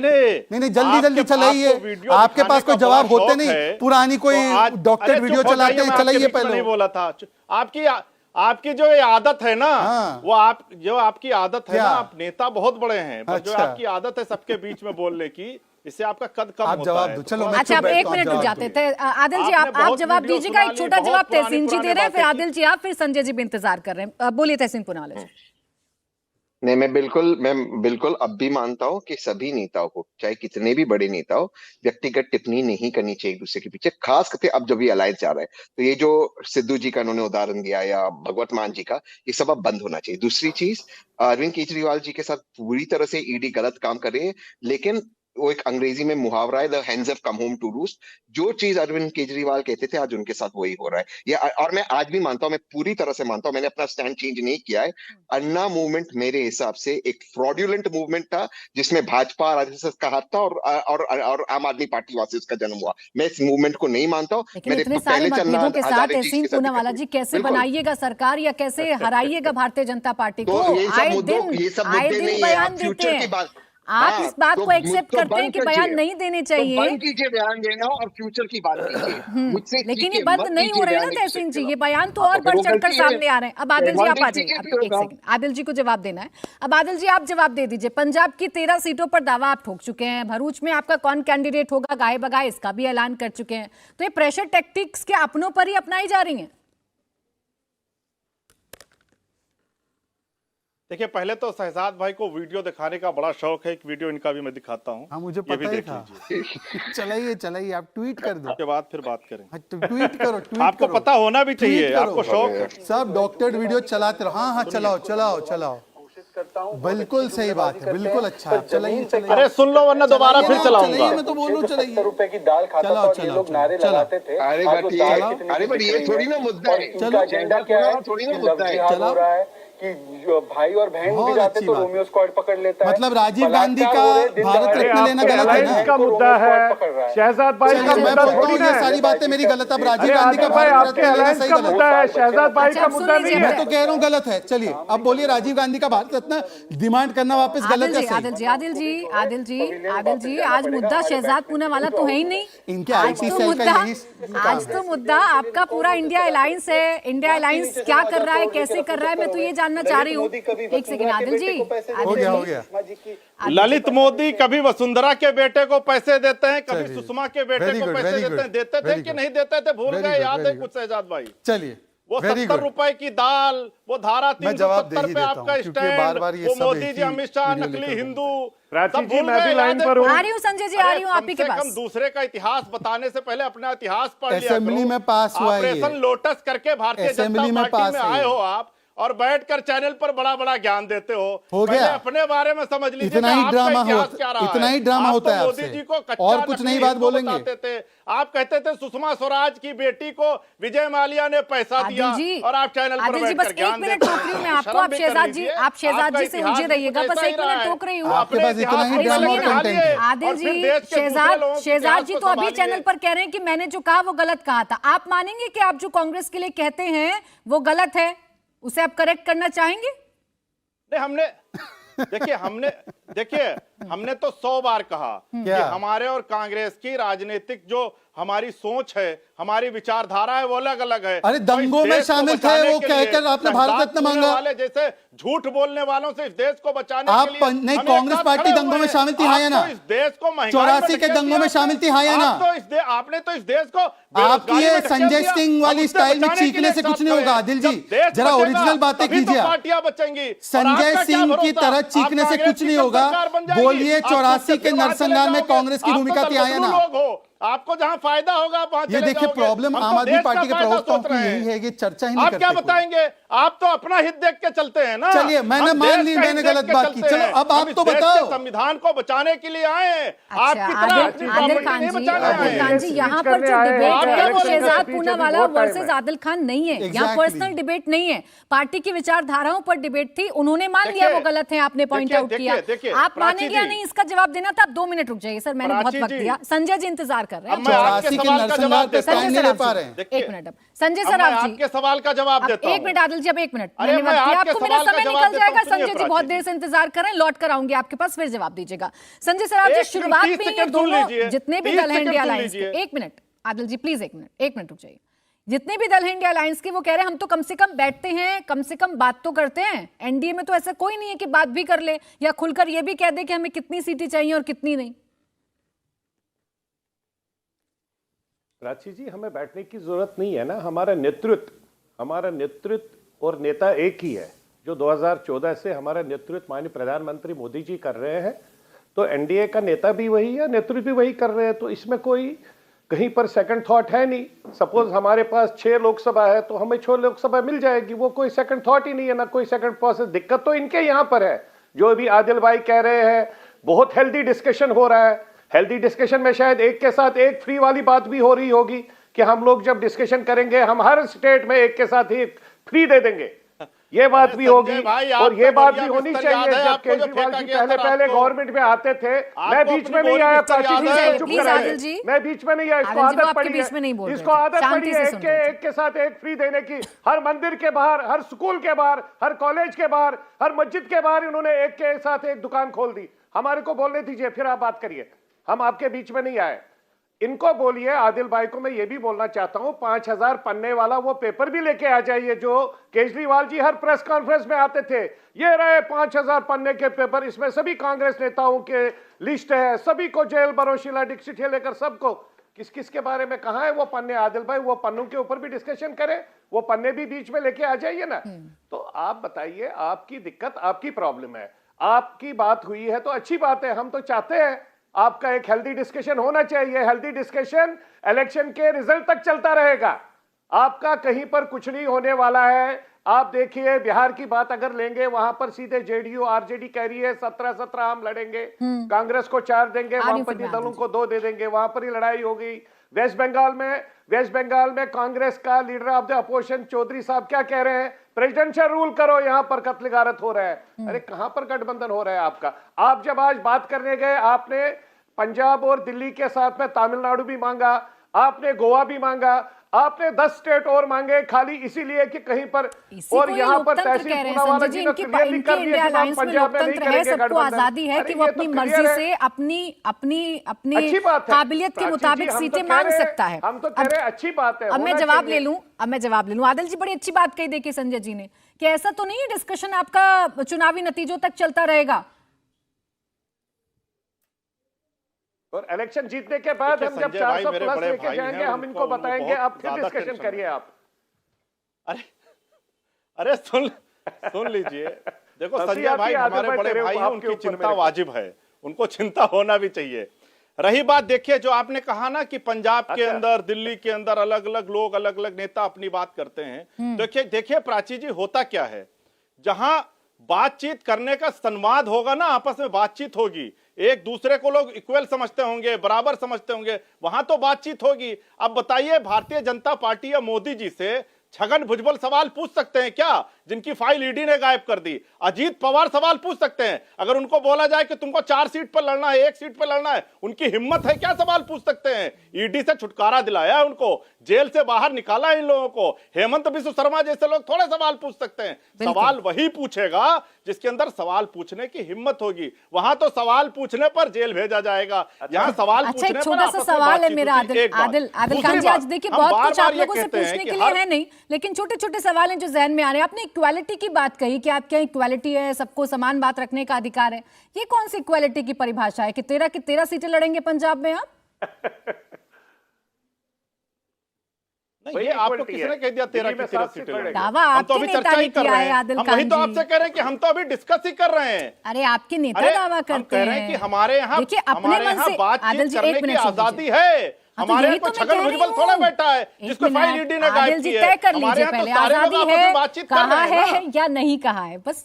नहीं जल्दी चलाइए। आपके पास कोई जवाब होते नहीं, पुरानी कोई डॉक्टर वीडियो चलाते हैं, चलाइए पहले।
नहीं बोला था आपकी जो ये आदत है ना,
हाँ।
वो जो आपकी आदत है
क्या?
ना, आप नेता बहुत बड़े हैं, पर जो
अच्छा।
आपकी आदत है सबके बीच में बोलने की, इससे आपका कद कम
आप
होता
जवाब
है।
दो, चलो मैं
अच्छा,
चुप
आप एक
बैठता हूं,
मिनट रुक
जवाब
जाते
दो।
थे। आदिल जी,
आपने
आप
बहुत
जवाब
वीडियो
दीजिएगा। एक
सुना ली,
छोटा
बहुत
जवाब
पुरानी
तहसीन जी दे रहे हैं, फिर
बातें
आदिल जी आप, फिर संजय जी भी इंतजार कर रहे हैं। बोलिए तहसीन पुनावाला जी।
नहीं, मैं बिल्कुल अब भी मानता हूं कि सभी नेताओं को, चाहे कितने भी बड़े नेता हो, व्यक्तिगत टिप्पणी नहीं करनी चाहिए एक दूसरे के पीछे, खास करके अब जब ये अलायंस जा रहा है। तो ये जो सिद्धू जी का उन्होंने उदाहरण दिया या भगवत मान जी का, ये सब अब बंद होना चाहिए। दूसरी चीज, अरविंद केजरीवाल जी के साथ पूरी तरह से ईडी गलत काम कर रही है, लेकिन वो एक अंग्रेजी में मुहावरा है, the hands have come home to roost. जो चीज अरविंद केजरीवाल कहते थे, आज उनके साथ वही हो रहा है। और मैं आज भी मानता हूं, मैं पूरी तरह से मानता हूं, मैंने अपना स्टैंड चेंज नहीं किया है। अन्ना मूवमेंट मेरे हिसाब से एक फ्रॉड्यूलेंट मूवमेंट था, जिसमें भाजपा और आरएसएस का हाथ था, और आम आदमी पार्टी वहां से उसका जन्म हुआ। मैं इस मूवमेंट को नहीं मानता हूं।
लेकिन
मेरे
इतने सारे
पहले चलना
मतभेदों के साथ
हजारे चीज
तहसीन
के साथ
पूनावाला
दिक्कत
जी,
हुई।
कैसे
बिल्कुल।
बनाइएगा सरकार या कैसे हराइएगा भारतीय जनता पार्टी को?
तो ये सब
आए
मुद्दों,
दिन
ये सब
आए
मुद्दे
दिन
नहीं है।
बयान
आप
देते
फ्यूचर की
हैं।
बात,
आप
हाँ,
इस बात को एक्सेप्ट
तो
करते हैं
बंद
कि बयान
कीजिए।
नहीं देने
तो
चाहिए।
बंद कीजिए बयान देना और फ्यूचर की बात कीजिए। मुझसे
लेकिन ये
सीखे,
बंद
मत
नहीं हो
कीजिए
रहे हैं ना
बयान एक दूसरे
तहसीन
के
जी, ये
खिलाफ।
बयान तो
हाँ,
और
तो फिर
बढ़
वो
चढ़कर
गलती है।
सामने आ रहे हैं। अब आदिल जी आप आ
एडवांटेज
जाइए,
बीजेपी
अब एक
होगा।
सेकंड, आदिल जी को जवाब देना है। अब आदिल जी, आप जवाब दे दीजिए। पंजाब की 13 सीटों पर दावा आप ठोक चुके हैं, भरूच में आपका कौन कैंडिडेट होगा गाए बगाए इसका भी ऐलान कर चुके हैं। तो ये प्रेशर टैक्टिक्स के अपनों पर ही अपनाई जा रही हैं।
देखिए, पहले तो शहजाद भाई को वीडियो दिखाने का बड़ा शौक है। एक वीडियो इनका भी मैं दिखाता हूँ।
हाँ, मुझे
ये भी
पता ही
देख
था।
लीजिए,
चलाइए, आप ट्वीट कर दो।
उसके बाद फिर बात करें।
हाँ, तो ट्वीट करो।
आपको पता होना भी चाहिए,
ट्वीट करो।
आपको शौक है।
सब डॉक्टर वीडियो चलाते रहो। हाँ, चलाओ। बिल्कुल सही बात है, बिल्कुल अच्छा है। चलाइए।
अरे सुन लो, वरना दोबारा फिर चलाऊंगा।
मैं तो बोल रहा हूँ, चलाइए।
रुपए की दाल खाता था और ये लोग नारे लगाते थे।
अरे
आज वो
बट
दाल
ये,
कितनी
अरे बट
बिक
ये
रही है
थोड़ी ना मुद्दा
और
है।
इनका एजेंडा क्या है
थोड़ी ना
कि
मुद्दा
लव
है।
जिहाद हो रहा है कि जो भाई और बहन भी
बहुत
जाते
अच्छी
तो
बात।
रोमियो स्क्वाड पकड़ लेता है।
मतलब राजीव गांधी
बलात्कार
का
हो रहे, दिन
भारत
दहाड़े
रत्न लेना
आपके
गलत है
अलायंस
ना?
का मुद्दा है,
शहजाद भाई
चलिए,
का
मैं
मुद्दा
बोलता हूँ
थोड़ी
ये
ना
सारी बातें मेरी गलत। अब राजीव
अरे
गांधी का
आदिल भाई,
भारत
आपके
रत्न लेना
अलायंस
सही
का
गलत
मुद्दा
है?
है, शहजाद भाई
अच्छा,
का
अब सुन
मुद्दा
लीजिए।
नहीं
मैं
है।
तो कह रहा हूँ गलत है। चलिए, अब बोलिए, राजीव गांधी का भारत रत्न डिमांड करना वापस गलत है? सही?
आदिल जी, आज मुद्दा शहजाद पूनावाला तो है ही नहीं।
इनके
आज
आईटी
तो
सेल का
मुद्दा,
यही
आज तो मुद्दा आपका पूरा इंडिया अलायंस है। इंडिया अलायंस क्या कर रहा है, कैसे कर रहा है, मैं तो ये जानना चाह रही हूँ। एक सेकंड आदिल जी,
हो गया।
ललित मोदी कभी वसुंधरा के बेटे को पैसे देते हैं, कभी
चलिए।
सुषमा के बेटे
Very
को
good,
पैसे
very
देते हैं।
good,
देते थे
very
कि
good.
नहीं देते थे, भूल
Very
गए?
good,
याद
very
है कुछ शहजाद भाई?
चलिए,
वो
very
70
good.
रुपए की दाल, वो धारा
मैं जवाब दे
370
ही
पे
देता
आपका
हूं, क्योंकि
स्टैंड,
बार-बार ये
वो
सब
मोदी
एक
जी,
ही
अमित शाह,
वीडियो
नकली
लेकर
हिंदू,
प्राची
सब
जी,
भूल
मैं भी
गए?
लाइन
याद है
पर हूं।
कुछ?
आ रही हूँ संजय जी, आ रही हूँ आप ही के
कम से
पास।
कम दूसरे का इतिहास बताने से पहले अपना इतिहास पढ़ लिया
असेंबली
करो।
में पास हुआ है ये।
ऑपरेशन लोटस करके भारतीय
असेंबली
जनता
में
पार्टी
पास
में
है
आए
ये।
हो आप, और बैठकर चैनल पर बड़ा बड़ा ज्ञान देते हो।
हो
पहले
गया।
अपने बारे में समझ लीजिए
इतना
कि
ही
आपका
ड्रामा
इतिहास क्या रहा
इतना
है।
ही ड्रामा
आप
होता है
तो मोदी
आपसे,
जी को कच्चा
और कुछ
नकली
नई बात
हिंदू
बोलेंगे।
बताते थे। आप कहते थे सुषमा स्वराज की बेटी को विजय माल्या ने पैसा दिया, और आप चैनल पर
आदिल जी, बस
बैठकर ज्ञान
एक मिनट
देते
टोक रही हूँ मैं
हैं।
आपको।
शर्म
आप
भी कर
शहजाद जी,
लीजिए।
आप शहजाद
आपका
जी से
इतिहास
उलझे
भी
रहिएगा।
कुछ
बस
ऐसा
एक
ही रहा
मिनट
है।
टोक रही हूँ।
आपके पास इतना ही ड्रामा और कंटेंट है।
आदिल जी, शहजाद जी तो अभी चैनल पर कह रहे हैं कि मैंने जो कहा वो गलत कहा था। आप मानेंगे कि आप जो कांग्रेस के लिए कहते हैं वो गलत है, उसे आप करेक्ट करना चाहेंगे?
नहीं, हमने तो 100 बार कहा कि हमारे और कांग्रेस की राजनीतिक जो हमारी सोच है, हमारी विचारधारा है, वो अलग अलग है।
अरे दंगों में शामिल थे वो, कहकर आपने भारत रत्न मांगा।
वाले जैसे झूठ बोलने वालों से इस देश को बचाने
आप
के लिए
नहीं,
हम
कांग्रेस
एक साथ
पार्टी
खड़े
दंगों
हुए
में
हैं।
शामिल थी, हाँ या ना?
आप तो इस देश को महंगाई
84
में
के
ढकेल
दंगों
दिया
में शामिल थी, हाँ या ना?
आप आपने तो इस देश को
आपकी
बेरोजगारी
ये
में ढकेल
संजय
दिया।
सिंह वाली
हम उससे
स्टाइल में
बचाने के
चीखने
लिए
से
साथ
कुछ नहीं
खड़े
होगा।
हैं।
आदिल
जब
जी,
देश
जरा
बचेगा,
ओरिजिनल बातें
तभी तो
कीजिए।
पार्टियां बचेंगी। और
संजय
आपका क्या
सिंह की
भरोसा?
तरह
आप
चीखने से
कांग्रेस
कुछ
की
नहीं
जब
होगा।
सरकार बन जाएगी,
बोलिए,
आप
84
खुद से
के
फिर वहां
नरसंहार
चले
में
जाओगे।
कांग्रेस की
आप तो
भूमिका थी, हाँ या
दलबदलू
ना?
लोग हो। आपको जहां फायदा होगा आप वहां
ये
चले
देखिए
जाओगे।
प्रॉब्लम
हम
आम
तो
आदमी
देश
पार्टी
का
के
फायदा
प्रवक्ताओं
सोच
की
रहे
यही
हैं।
है कि चर्चा ही नहीं
आप
करते
क्या
कोई।
बताएंगे? आप तो अपना हित देख के चलते हैं ना।
चलिए, मैंने
हम
मान
देश
ली,
का
मैंने
हित देख
गलत
के
बात
चलते
की। चलो,
हैं।
अब आप
हम
तो
इस देश
बताओ।
के संविधान को बचाने के लिए आए हैं।
अच्छा,
आप कितना अपनी
आदिल
प्रॉपर्टी
खान
नहीं
जी,
बचाने आए
आदिल खान
हैं।
जी, यहाँ पर जो
करने आए हैं,
डिबेट
आप
है
क्या
वो
बोल रहे हैं?
शहजाद
स्पीच
पूना
अभी
वाला
बहुत टाइम
वर्सेस
है।
आदिल खान नहीं है। यहाँ
Exactly.
पर्सनल डिबेट नहीं है, पार्टी की विचारधाराओं पर डिबेट थी। उन्होंने मान लिया वो गलत है, आपने पॉइंट आउट किया।
देखिए,
आप
प्राची
मानेंगे या
जी।
नहीं इसका जवाब देना था। आप 2 मिनट रुक जाइए सर, मैंने बहुत
प्राची
वक्त
जी।
दिया। संजय जी इंतजार कर रहे हैं।
अब मैं आपके
84 के
सवाल का
नरसंहार
जवाब
पे
देता हूं।
टाइम नहीं ले पा रहे हैं।
देखिए,
एक मिनट, अब संजय
अब मैं
सराफ जी,
आपके सवाल का जवाब
अब
देता
एक
हूं।
मिनट आदिल जी, अब एक मिनट
अरे
मैंने
मैं
वक्त दिया
आपके
आपको। मेरा
सवाल का
समय
जवाब
निकल
देता
जाएगा।
हूं, सुनिए
संजय जी बहुत
प्राची
देर से इंतजार कर रहे हैं, लौट कर आऊंगी आपके पास, फिर जवाब दीजिएगा। संजय सराफ जी,
30
शुरुआत में ये
सेकंड सुन
दोनों
लीजिए।
जितने भी
30
दल हैं
सेकंड
इंडिया
सुन
अलायंस
लीजिए।
के, एक मिनट आदिल जी प्लीज, एक मिनट रुक जाइए। जितने भी दल हैं इंडिया अलायंस के, वो कह रहे हैं हम तो कम से कम बैठते हैं, कम से कम बात तो करते हैं। एनडीए में तो ऐसा कोई नहीं है कि बात भी कर ले या खुलकर ये भी कह दे कि हमें कितनी सीटें चाहिए और कितनी नहीं।
प्राची जी, हमें बैठने की जरूरत नहीं है ना। हमारा नेतृत्व और नेता एक ही है। जो 2014 से हमारा नेतृत्व माननीय प्रधानमंत्री मोदी जी कर रहे हैं, तो एनडीए का नेता भी वही है, नेतृत्व भी वही कर रहे हैं। तो इसमें कोई कहीं पर सेकंड थॉट है नहीं। सपोज हमारे पास 6 लोकसभा है तो हमें 6 लोकसभा मिल जाएगी, वो कोई सेकंड थॉट ही नहीं है, ना कोई सेकंड प्रोसेस। दिक्कत तो इनके यहाँ पर है। जो भी आदिल भाई कह रहे हैं, बहुत हेल्दी डिस्कशन हो रहा है। हेल्दी डिस्कशन में शायद एक के साथ एक फ्री वाली बात भी हो रही होगी कि हम लोग जब डिस्कशन करेंगे हम हर स्टेट में एक के साथ ही फ्री दे देंगे, ये बात भी होगी। और ये बात भी होनी चाहिए। जब केजरीवाल जी पहले गवर्नमेंट में आते थे, मैं बीच में नहीं आया, प्राची जी को चुप कराइए, मैं बीच में नहीं आया। इसको आदत पड़ी है, इसको आदत पड़ी है एक के साथ एक फ्री देने की। हर मंदिर के बाहर, हर स्कूल के बाहर, हर कॉलेज के बाहर, हर मस्जिद के बाहर इन्होंने एक के साथ एक दुकान खोल दी। हमारे को बोलने दीजिए, फिर आप बात करिए। हम आपके बीच में नहीं आए। इनको बोलिए, आदिल भाई को मैं ये भी बोलना चाहता हूं, 5000 पन्ने वाला वो पेपर भी लेके आ जाइए जो केजरीवाल जी हर प्रेस कॉन्फ्रेंस में आते थे। ये रहे 5000 पन्ने के पेपर, इसमें सभी कांग्रेस नेताओं के लिस्ट है, सभी को जेल भरो, शीला दीक्षित से लेकर सबको। किस किस के बारे में कहा है वो पन्ने? आदिल भाई वो पन्नों के ऊपर भी डिस्कशन करें, वो पन्ने भी बीच में लेके आ जाइए ना। तो आप बताइए, आपकी दिक्कत, आपकी प्रॉब्लम है, आपकी बात हुई है तो अच्छी बात है। हम तो चाहते हैं आपका एक हेल्दी डिस्कशन होना चाहिए। हेल्दी डिस्कशन इलेक्शन के रिजल्ट तक चलता रहेगा। आपका कहीं पर कुछ नहीं होने वाला है। आप देखिए, बिहार की बात अगर लेंगे, वहां पर सीधे जेडीयू आरजेडी कह रही है 17-17 हम लड़ेंगे, कांग्रेस को 4 देंगे, वामपंथी दलों को 2 दे देंगे, वहां पर ही लड़ाई होगी। वेस्ट बंगाल में कांग्रेस का leader of the opposition Chaudhary साहब क्या कह रहे हैं? प्रेसिडेंशियल रूल करो, यहां पर कत्ल गारत हो रहा है। अरे कहां पर गठबंधन हो रहा है आपका? आप जब आज बात करने गए, आपने पंजाब और दिल्ली के साथ में तमिलनाडु भी मांगा, आपने गोवा भी मांगा, आपने 10 स्टेट और मांगे, खाली इसीलिए कि कहीं पर। और यहाँ पर तहसील पूनावाला जी ने क्लियरली कर दिया कि हम पंजाब में नहीं करेंगे गठबंधन।
सबको आजादी है कि वो अपनी मर्जी से अपनी काबिलियत के मुताबिक सीटें मांग सकता है।
हम तो कह रहे हैं अच्छी बात है।
अब मैं जवाब ले लूं। आदिल जी बड़ी अच्छी बात कही देखिए संजय जी ने, कि ऐसा तो नहीं है डिस्कशन आपका चुनावी नतीजों तक चलता रहेगा।
और इलेक्शन जीतने के बाद हम जब 400 प्लस लेके जाएंगे, हम इनको बताएंगे, आप फिर डिस्कशन करिए आप।
अरे सुन लीजिए। देखो संजय भाई हमारे बड़े भाई हैं, उनकी चिंता वाजिब है, उनको चिंता होना भी चाहिए। रही बात, देखिए जो आपने कहा ना कि पंजाब के अंदर, दिल्ली के अंदर अलग अलग लोग, अलग अलग नेता अपनी बात करते हैं। देखिए प्राची जी, होता क्या है, जहां बातचीत करने का संवाद होगा ना, आपस में बातचीत होगी, एक दूसरे को लोग इक्वल समझते होंगे, बराबर समझते होंगे, वहां तो बातचीत होगी। अब बताइए, भारतीय जनता पार्टी या मोदी जी से छगन भुजबल सवाल पूछ सकते हैं क्या, जिनकी फाइल ईडी ने गायब कर दी? अजीत पवार सवाल पूछ सकते हैं? अगर उनको बोला जाए कि तुमको 4 सीट पर लड़ना है, 1 सीट पर लड़ना है, उनकी हिम्मत है क्या सवाल पूछ सकते हैं? ईडी से छुटकारा दिलाया है उनको, जेल से बाहर निकाला इन लोगों को। हेमंत बिस्व शर्मा जैसे लोग थोड़े सवाल पूछ सकते हैं। सवाल वही पूछेगा जिसके अंदर सवाल पूछने की हिम्मत होगी। वहां तो सवाल पूछने पर जेल भेजा जाएगा, यहाँ सवाल पूछने पर।
छोटा सा सवाल है मेरा आदिल खान जी, आज देखिए बहुत कुछ आप लोगों से पूछने के लिए है नहीं, लेकिन छोटे छोटे सवाल हैं जो जहन में आ रहे हैं। आपने इक्वालिटी की बात कही कि आपके यहाँ इक्वालिटी है, सबको समान बात रखने का अधिकार है। ये कौन सी इक्वालिटी की परिभाषा है कि 13 की 13 सीटें लड़ेंगे पंजाब में आप?
ये आपको किसने कह दिया 13 की 13 सीटें लड़ेंगे?
दावा
हम तो
आपके
अभी
नेता
चर्चा
ने
ही कर
किया
रहे
है
हैं।
आदिल
हम
खान
वही तो
जी।
आपसे कह रहे हैं कि हम तो अभी डिस्कस ही कर रहे हैं।
अरे आपके नेता दावा करते
कह रहे हैं कि हमारे यहाँ
देखिए अपने मन से
बातचीत
आदिल जी
करने
एक
की
मिनट
आजादी है,
हाँ, तो
हमारे
यही
यहाँ
तो
कोई
मैं
छगन
कह रही
भुजबल थोड़ा
हूँ।
बैठा है
एक
जिसको फाइल
मिनट,
ईडी ने
आदिल
गायब
जी
की
तय
है।
कर
हमारे
लीजिए
यहाँ
पहले,
तो सारे लोग
आजादी
आपस में
है,
बातचीत कर
कहा
रहे हैं
है
ना।
या नहीं कहा है, बस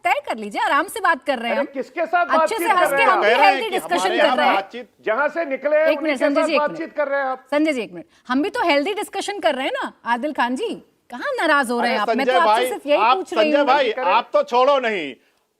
तय कर लीजिए, आराम से बात कर रहे हैं
अरे
हम,
किसके साथ
अच्छे
बातचीत
से
कर
हंस
रहे
के
हैं
हम
आप?
भी
कह रहे हैं
हेल्दी
कि
डिस्कशन
हमारे
कर
यहाँ
रहे हैं।
बातचीत
जहां से निकले
एक
उन्हीं
मिनट
के
संजय
साथ
जी, एक
बातचीत
मिनट
कर रहे हैं आप।
संजय जी, एक मिनट, हम भी तो हेल्दी डिस्कशन कर रहे हैं ना। आदिल खान जी कहाँ नाराज हो रहे हैं आप? मैं तो आपसे सिर्फ यही पूछ रही
संजय
हूँ।
भाई आप तो छोड़ो नहीं,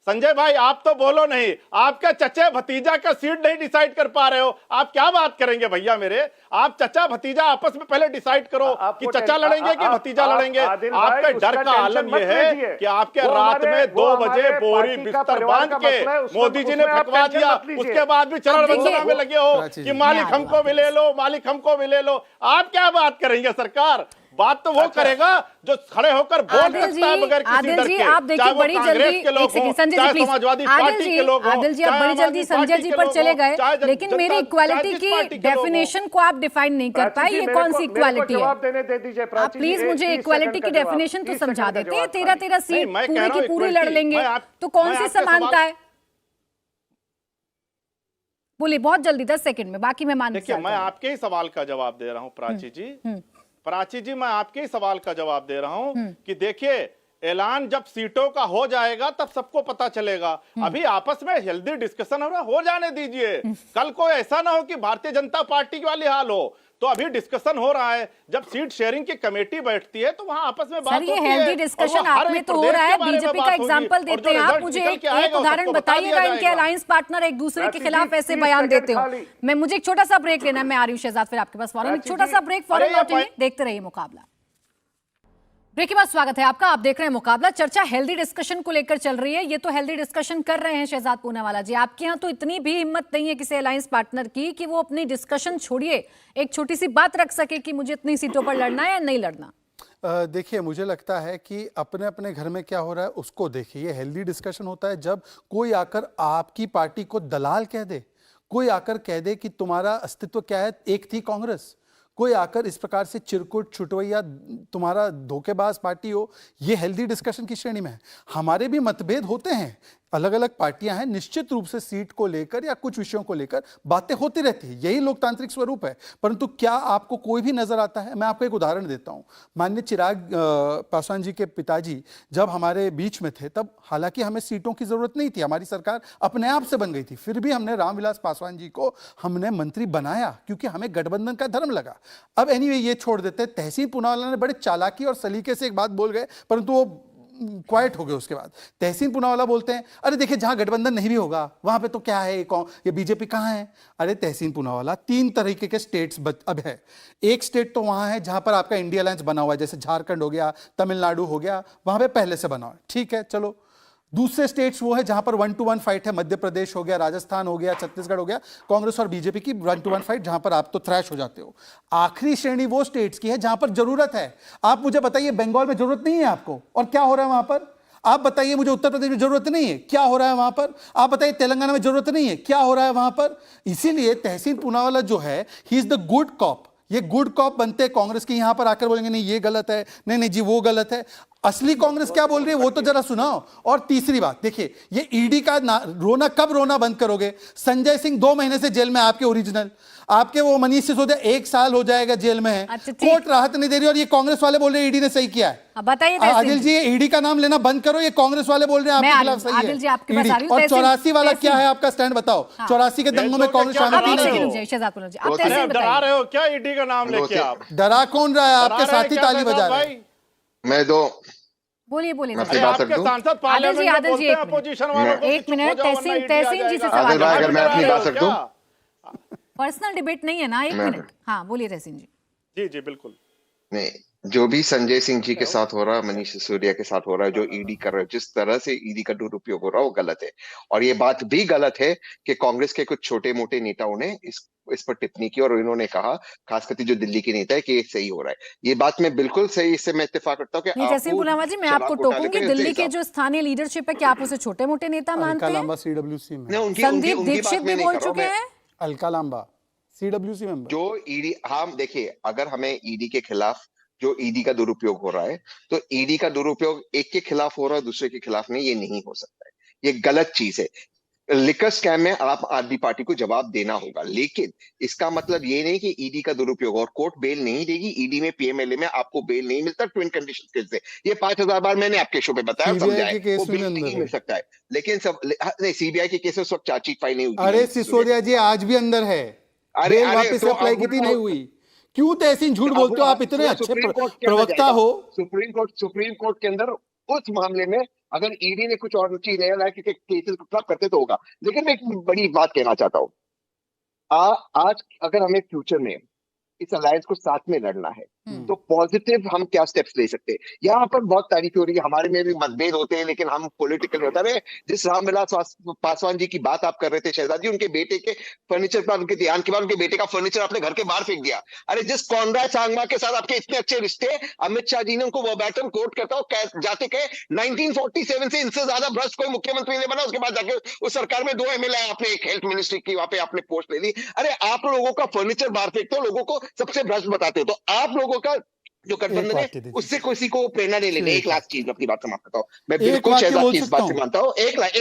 संजय भाई आप तो बोलो नहीं, आपके चचे भतीजा का सीट नहीं डिसाइड कर पा रहे हो, आप क्या बात करेंगे भैया मेरे? आप चचा भतीजा आपस में पहले डिसाइड करो कि चचा लड़ेंगे कि भतीजा लड़ेंगे। आपके डर का आलम यह है कि आपके रात में 2 बजे बोरी बिस्तर बांध के मोदी जी ने फेंकवा दिया, उसके बाद भी चरण वंदना में लगे हो कि मालिक हमको भी ले लो, मालिक हमको भी ले लो। आप क्या बात करेंगे? सरकार बात तो वो करेगा जो खड़े होकर बोल सकता है बगैर किसी डर के।
आप देखिए बड़ी जल्दी, एक सेकंड संजय जी प्लीज, आदिल जी आप बड़ी जल्दी संजय जी पर चले गए, लेकिन मेरी इक्वालिटी की डेफिनेशन को आप डिफाइन नहीं कर पाए। ये कौन सी इक्वालिटी है?
जवाब देने दे दीजिए
आप प्लीज मुझे इक्वालिटी की डेफिनेशन तो समझा देते हैं। 13 सीट पूरी की पूरी लड़ लेंगे तो कौन सी समानता है? बोलिए बहुत जल्दी, 10 सेकंड में, बाकी मैं मान।
देखिए मैं आपके ही सवाल का जवाब दे रहा हूं प्राची जी। प्राची जी मैं आपके ही सवाल का जवाब दे रहा हूं कि देखिए ऐलान जब सीटों का हो जाएगा तब सबको पता चलेगा। अभी आपस में हेल्दी डिस्कशन हो जाने दीजिए। कल को ऐसा ना हो कि भारतीय जनता पार्टी वाली हाल हो। तो अभी डिस्कशन हो रहा है, जब सीट शेयरिंग की कमेटी बैठती है तो वहां आपस में बात होती है।
सर ये हेल्दी डिस्कशन आप में तो हो रहा है, बीजेपी का एग्जांपल देते हैं आप। मुझे एक उदाहरण बताइएगा, इनके अलायंस पार्टनर एक दूसरे के खिलाफ ऐसे बयान देते हो। मैं मुझे एक छोटा सा ब्रेक लेना है, मैं आ रही हूँ शहजाद फिर आपके पास फौरन। एक छोटा सा ब्रेक, फौरन लौटेंगे, देखते रहिए मुकाबला। ब्रेक के बाद स्वागत है आपका, आप देख रहे हैं मुकाबला। चर्चा हेल्दी डिस्कशन को लेकर चल रही है, ये तो हेल्दी डिस्कशन कर रहे हैं शहजाद पूनावाला जी। आपके यहाँ तो इतनी भी हिम्मत नहीं है किसी अलायंस पार्टनर की कि वो अपनी डिस्कशन छोड़िए, एक छोटी सी बात रख सके कि मुझे इतनी सीटों पर लड़ना है या नहीं लड़ना।
देखिए मुझे लगता है कि अपने अपने घर में क्या हो रहा है उसको देखिए। ये हेल्दी डिस्कशन होता है जब कोई आकर आपकी पार्टी को दलाल कह दे, कोई आकर कह दे कि तुम्हारा अस्तित्व क्या है, एक थी कांग्रेस, कोई आकर इस प्रकार से चिरकुट छुटवैया तुम्हारा धोखेबाज पार्टी हो। ये हेल्दी डिस्कशन की श्रेणी में है। हमारे भी मतभेद होते हैं, अलग अलग पार्टियां हैं, निश्चित रूप से सीट को लेकर या कुछ विषयों को लेकर बातें होती रहती है, यही लोकतांत्रिक स्वरूप है। परंतु क्या आपको कोई भी नजर आता है? मैं आपको एक उदाहरण देता हूं। माननीय चिराग पासवान जी के पिताजी जब हमारे बीच में थे तब हालांकि हमें सीटों की जरूरत नहीं थी, हमारी सरकार अपने आप से बन गई थी, फिर भी हमने रामविलास पासवान जी को हमने मंत्री बनाया क्योंकि हमें गठबंधन का धर्म लगा। अब एनीवे ये छोड़ देते। तहसीन पूनावाला ने बड़े चालाकी और सलीके से एक बात बोल गए, परंतु वो क्वाइट हो गए। उसके बाद तहसीन पूनावाला बोलते हैं अरे देखिए जहां गठबंधन नहीं भी होगा वहां पे तो क्या है, ये बीजेपी कहां है? अरे तहसीन पूनावाला 3 तरीके के स्टेट्स अब है। एक स्टेट तो वहां है जहां पर आपका इंडिया अलायंस बना हुआ है, जैसे झारखंड हो गया, तमिलनाडु हो गया, वहां पे पहले से बना हुआ है, ठीक है चलो। दूसरे स्टेट्स वो है जहां पर 1-to-1 फाइट है, मध्य प्रदेश हो गया, राजस्थान हो गया, छत्तीसगढ़ हो गया, कांग्रेस और बीजेपी की 1-to-1 फाइट जहां पर आप तो थ्रैश हो जाते हो। आखिरी श्रेणी वो स्टेट्स की है जहां पर जरूरत है। आप मुझे बताइए बंगाल में जरूरत नहीं है आपको, और क्या हो रहा है वहां पर? आप बताइए मुझे उत्तर प्रदेश में जरूरत नहीं है, क्या हो रहा है वहां पर? आप बताइए तेलंगाना में जरूरत नहीं है, क्या हो रहा है वहां पर? इसीलिए तहसीन पूनावाला जो है he is the good cop. ये गुड कॉप बनते हैं कांग्रेस की, यहां पर आकर बोलेंगे नहीं ये गलत है, नहीं नहीं जी वो गलत है। असली कांग्रेस क्या बोल रही है वो तो जरा सुनाओ। और तीसरी बात देखिए, ये ईडी का रोना कब रोना बंद करोगे? संजय सिंह 2 महीने से जेल में, आपके ओरिजिनल, आपके वो मनीष सिसोदिया 1 साल हो जाएगा जेल में है।
अच्छा,
कोर्ट राहत नहीं दे रही और ये कांग्रेस वाले बोल रहे हैं ईडी ने सही किया है।
बताइए
आदिल जी, ईडी का नाम लेना बंद करो, ये कांग्रेस वाले बोल रहे हैं आपके खिलाफ सही
आदिल जी, आपके पास आ रही
है।
हूं।
और 84 वाला क्या है आपका स्टैंड बताओ? 84 के दंगों में कांग्रेस शामिल
आप
थी
एक
नहीं
सेकंड
थी?
रुकिए शहजाद पूनावाला जी, आप
अरे
तहसीन
आप डरा
बताइए।
रहे हो क्या ईडी का नाम लेके? आप
डरा कौन रहा है? आपके
डरा रहे
साथी
हैं
ताली
क्या
बजा
भाई?
रहे हैं।
मैं दो
बोलिए बोलिए
मैं
तहसीन।
अपनी बात रख
आपके
दूं?
सांसद
आदिल जी,
पार्लियामेंट में
आदिल जी,
बोलते हैं
एक मिनट।
अपोजिशन वालों को
एक मिनट, तहसीन जी से सवाल
आदिल भाई, अगर मैं अपनी बात रख दूं?
पर्सनल डिबेट नहीं है ना, एक
मैं-
मिनट। हाँ बोलिए तहसीन जी।
जी जी बिल्कुल।
नहीं, जो भी संजय सिंह जी के साथ हो रहा है, मनीष सिसोदिया के साथ हो रहा है, जो ईडी कर रहा है, जिस तरह से ईडी का दुरुपयोग हो रहा है वो गलत है। और ये बात भी गलत है कि कांग्रेस के कुछ छोटे मोटे नेताओं ने इस पर टिप्पणी की और इन्होंने कहा, खास करके जो दिल्ली के नेता है, कि ये सही हो रहा है। ये बात मैं बिल्कुल सही, इससे मैं इत्तेफाक करता हूँ कि
नहीं तहसीन पूनावाला जी, मैं आपको टोकूंगी। दिल्ली के
जो
जो स्थानीय लीडरशिप है, क्या आप उसे छोटे मोटे नेता मानते हैं?
अलका सीडब्ल्यूसी में,
संदीप दीक्षित भी बोल चुके हैं।
Alka Lamba CWC member.
जो ईडी, हाँ देखिए, अगर हमें ईडी के खिलाफ, जो ईडी का दुरुपयोग हो रहा है, तो ईडी का दुरुपयोग एक के खिलाफ हो रहा है, दूसरे के खिलाफ नहीं, ये नहीं हो सकता है, ये गलत चीज है। लिकर स्कैम में आप आदमी पार्टी को जवाब देना होगा, लेकिन इसका मतलब ये नहीं कि ईडी का दुरुपयोग, और कोर्ट बेल नहीं देगी। ईडी में पीएमएलए में आपको बेल नहीं मिलता ट्विन कंडीशन से। ये 5000 बार मैंने आपके शो पे बताया, समझाया, वो बेल नहीं मिल सकता है। लेकिन सब नहीं, सीबीआई के केस उस वक्त चार्जशीट फाइल नहीं हुई।
अरे सिसोदिया जी आज भी अंदर है, बेल वापस अप्लाई की थी, नहीं हुई। क्यों तहसीन झूठ बोलते हो आप? इतने अच्छे प्रवक्ता हो।
सुप्रीम कोर्ट के अंदर उस मामले में अगर ईडी ने कुछ और चीज नहीं लाया कि केसेस को फ्लॉप करते तो होगा। लेकिन मैं एक बड़ी बात कहना चाहता हूँ, आज अगर हमें फ्यूचर में इस अलायंस को साथ में लड़ना है तो पॉजिटिव हम क्या स्टेप्स ले सकते हैं। यहाँ पर बहुत तारीफ हो रही है, हमारे में भी मतभेद होते हैं, लेकिन हम पॉलिटिकल होता है। जिस रामविलास पासवान जी की बात आप कर रहे थे शहजाद जी, उनके बेटे के फर्नीचर पर, उनके ध्यान के बाद उनके बेटे का फर्नीचर आपने घर के बाहर फेंक दिया। अरे जिस कॉनराड सांगमा के साथ आपके इतने अच्छे रिश्ते, अमित शाह जी ने उनको वर्बैटम कोट करता हूँ जाते कहे 1947 से इनसे ज्यादा भ्रष्ट कोई मुख्यमंत्री नहीं बना। उसके बाद जाके उस सरकार में 2 एमएलए आपने, एक हेल्थ मिनिस्ट्री की वहां पे आपने पोस्ट ले ली। अरे आप लोगों का फर्नीचर बाहर फेंकते हो, लोगों को सबसे भ्रष्ट बताते हो। तो आप लोगों का जो गठबंधन है उससे किसी को प्रेरणा नहीं लेनी। एक लास्ट चीज अपनी बात समाप्त करता हूँ, मैं बिल्कुल शहजाद की इस बात से मानता हूँ। एक line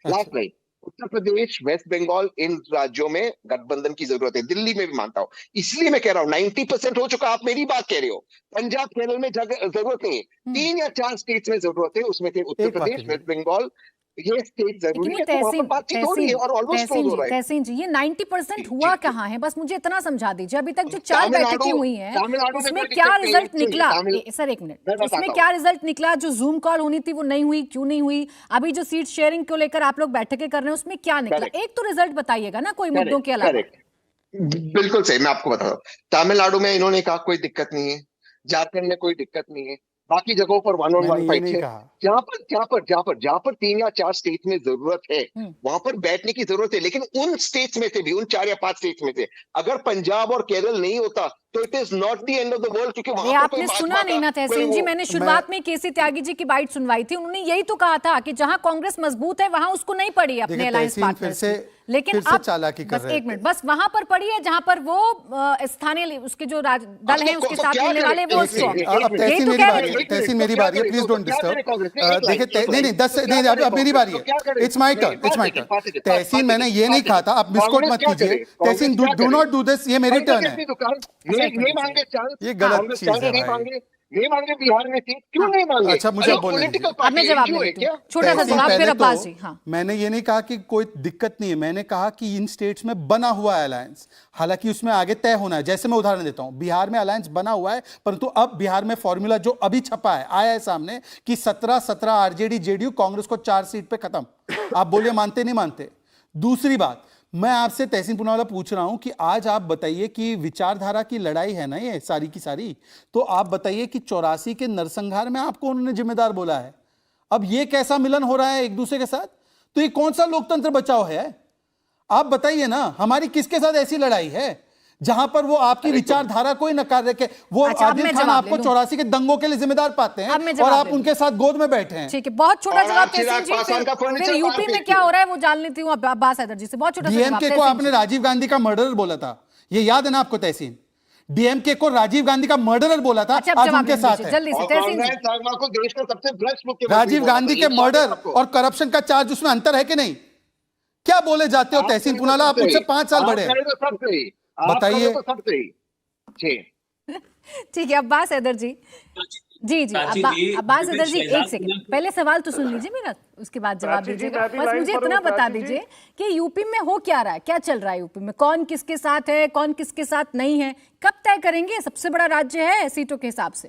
last line. Uttar Pradesh, waste Bengal, इन राज्यों में गठबंधन की जरूरत है। दिल्ली में भी मानता हूँ, इसलिए मैं कह रहा हूँ 90% हो चुका। आप मेरी बात कह रहे हो, पंजाब केरल में जरूरत नहीं है, 3 या 4 स्टेट्स में जरूरत है। उसमें थे उत्तर प्रदेश, वेस्ट बंगाल, ये स्टेट जरूरी है। तो वहां पर बातचीत हो रही है और ऑलमोस्ट क्लोज हो रहा है।
तहसीन जी, ये 90% हुआ कहाँ है? बस मुझे इतना समझा दीजिए, अभी तक जो 4 बैठकें हुई हैं उसमें क्या रिजल्ट निकला? सर एक मिनट, उसमें क्या रिजल्ट निकला? जो जूम कॉल होनी थी वो नहीं हुई, क्यों नहीं हुई? अभी जो सीट शेयरिंग को लेकर आप लोग बैठकें कर रहे हैं उसमें क्या निकला? एक तो रिजल्ट बताइएगा ना, कोई मुद्दों के अलावा।
बिल्कुल सही, मैं आपको बता रहा हूँ। तमिलनाडु में इन्होंने कहा कोई दिक्कत नहीं है, झारखंड में कोई दिक्कत नहीं है, बाकी जगहों पर 1-on-1 फाइट है। जहां पर 3 या 4 स्टेट में जरूरत है वहां पर बैठने की जरूरत है। लेकिन उन स्टेट्स में से भी, उन 4 या 5 स्टेट्स में से अगर पंजाब और केरल नहीं होता तो it is not the end of the world. क्योंकि वहां पर
आपने सुना नहीं ना तहसीन जी, मैंने शुरुआत में केसी त्यागी जी की बाइट सुनवाई थी, उन्होंने यही तो कहा था कि जहां कांग्रेस मजबूत है वहां उसको नहीं पड़ी अपने अलायंस पार्टनर से। लेकिन अब बस एक मिनट, बस वहां पर पड़ी है जहां पर वो स्थानीय उसके जो दल हैं उसके साथ मिलने वाले वो
अब तहसीन मेरी बारी है, प्लीज डोंट डिस्टर्ब। देखिए नहीं 10 नहीं, अब मेरी बारी है। It's my turn. तहसीन मैंने ये नहीं कहा था, आप मिसकोट मत कीजिए। तहसीन डू नॉट डू दिस, ये मेरी टर्न है। ये गलत चीज है भाई।
नहीं मांगे बिहार में सीट, क्यों नहीं मांगे?
अच्छा मुझे बोलने दीजिए।
छोटा सा जवाब फिर अब्बास जी। हाँ,
मैंने ये नहीं कहा कि कोई दिक्कत नहीं है, मैंने कहा कि इन स्टेट्स में बना हुआ है अलायंस, हालांकि उसमें आगे तय होना है। जैसे मैं उदाहरण देता हूं, बिहार में अलायंस बना हुआ है, परंतु अब बिहार में फॉर्मूला जो अभी छपा है, आया है सामने कि 17 आरजेडी जेडीयू, कांग्रेस को 4 सीट पे खत्म। आप बोलिए मानते नहीं मानते? दूसरी बात, मैं आपसे तहसीन पूनावाला पूछ रहा हूं कि आज आप बताइए कि विचारधारा की लड़ाई है ना ये सारी की सारी, तो आप बताइए कि 84 के नरसंहार में आपको उन्होंने जिम्मेदार बोला है। अब ये कैसा मिलन हो रहा है एक दूसरे के साथ? तो ये कौन सा लोकतंत्र बचाओ है? आप बताइए ना, हमारी किसके साथ ऐसी लड़ाई है जहां पर वो आपकी विचारधारा को ही नकार रखे? वो आदिल खान आपको 84 के दंगों के लिए जिम्मेदार पाते हैं और आप उनके साथ गोद में बैठे हैं।
ठीक है, बहुत छोटा जवाब तहसीन जी। फिर यूपी में क्या हो रहा है वो जान लेती हूँ अब्बास हैदर जी से। बहुत छोटा जवाब।
डीएमके को आपने राजीव गांधी का मर्डरर बोला था, ये याद है ना आपको तहसीन? डीएमके को राजीव गांधी का मर्डरर बोला था, आज उनके साथ है।
जल्दी से तहसीन जी,
देश का सबसे भ्रष्ट मुख्यमंत्री
राजीव गांधी के मर्डर और करप्शन का चार्ज, उसमें अंतर है कि नहीं? क्या बोले जाते हो तहसीन पूनावाला? आप मुझसे 5 साल बड़े हैं, बताइए।
ठीक है अब्बास हैदर जी। जी अब्बास हैदर जी, एक सेकंड, पहले सवाल तो सुन लीजिए मेरा, उसके बाद जवाब दीजिएगा। बस मुझे इतना बता दीजिए कि यूपी में हो क्या रहा है, क्या चल रहा है यूपी में? कौन किसके साथ है, कौन किसके साथ नहीं है? कब तय करेंगे? सबसे बड़ा राज्य है सीटों के हिसाब से।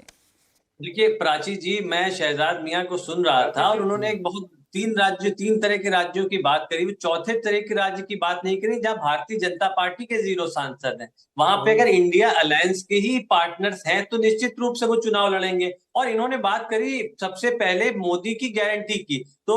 देखिए प्राची जी, मैं शहजाद मियां को सुन रहा था और उन्होंने एक बहुत 3 तरह के राज्यों की बात करी, वो चौथे तरह के राज्य की बात नहीं करी जहां भारतीय जनता पार्टी के 0 सांसद हैं। वहां पे अगर इंडिया अलायंस के ही पार्टनर्स हैं तो निश्चित रूप से वो चुनाव लड़ेंगे। और इन्होंने बात करी सबसे पहले मोदी की गारंटी की, तो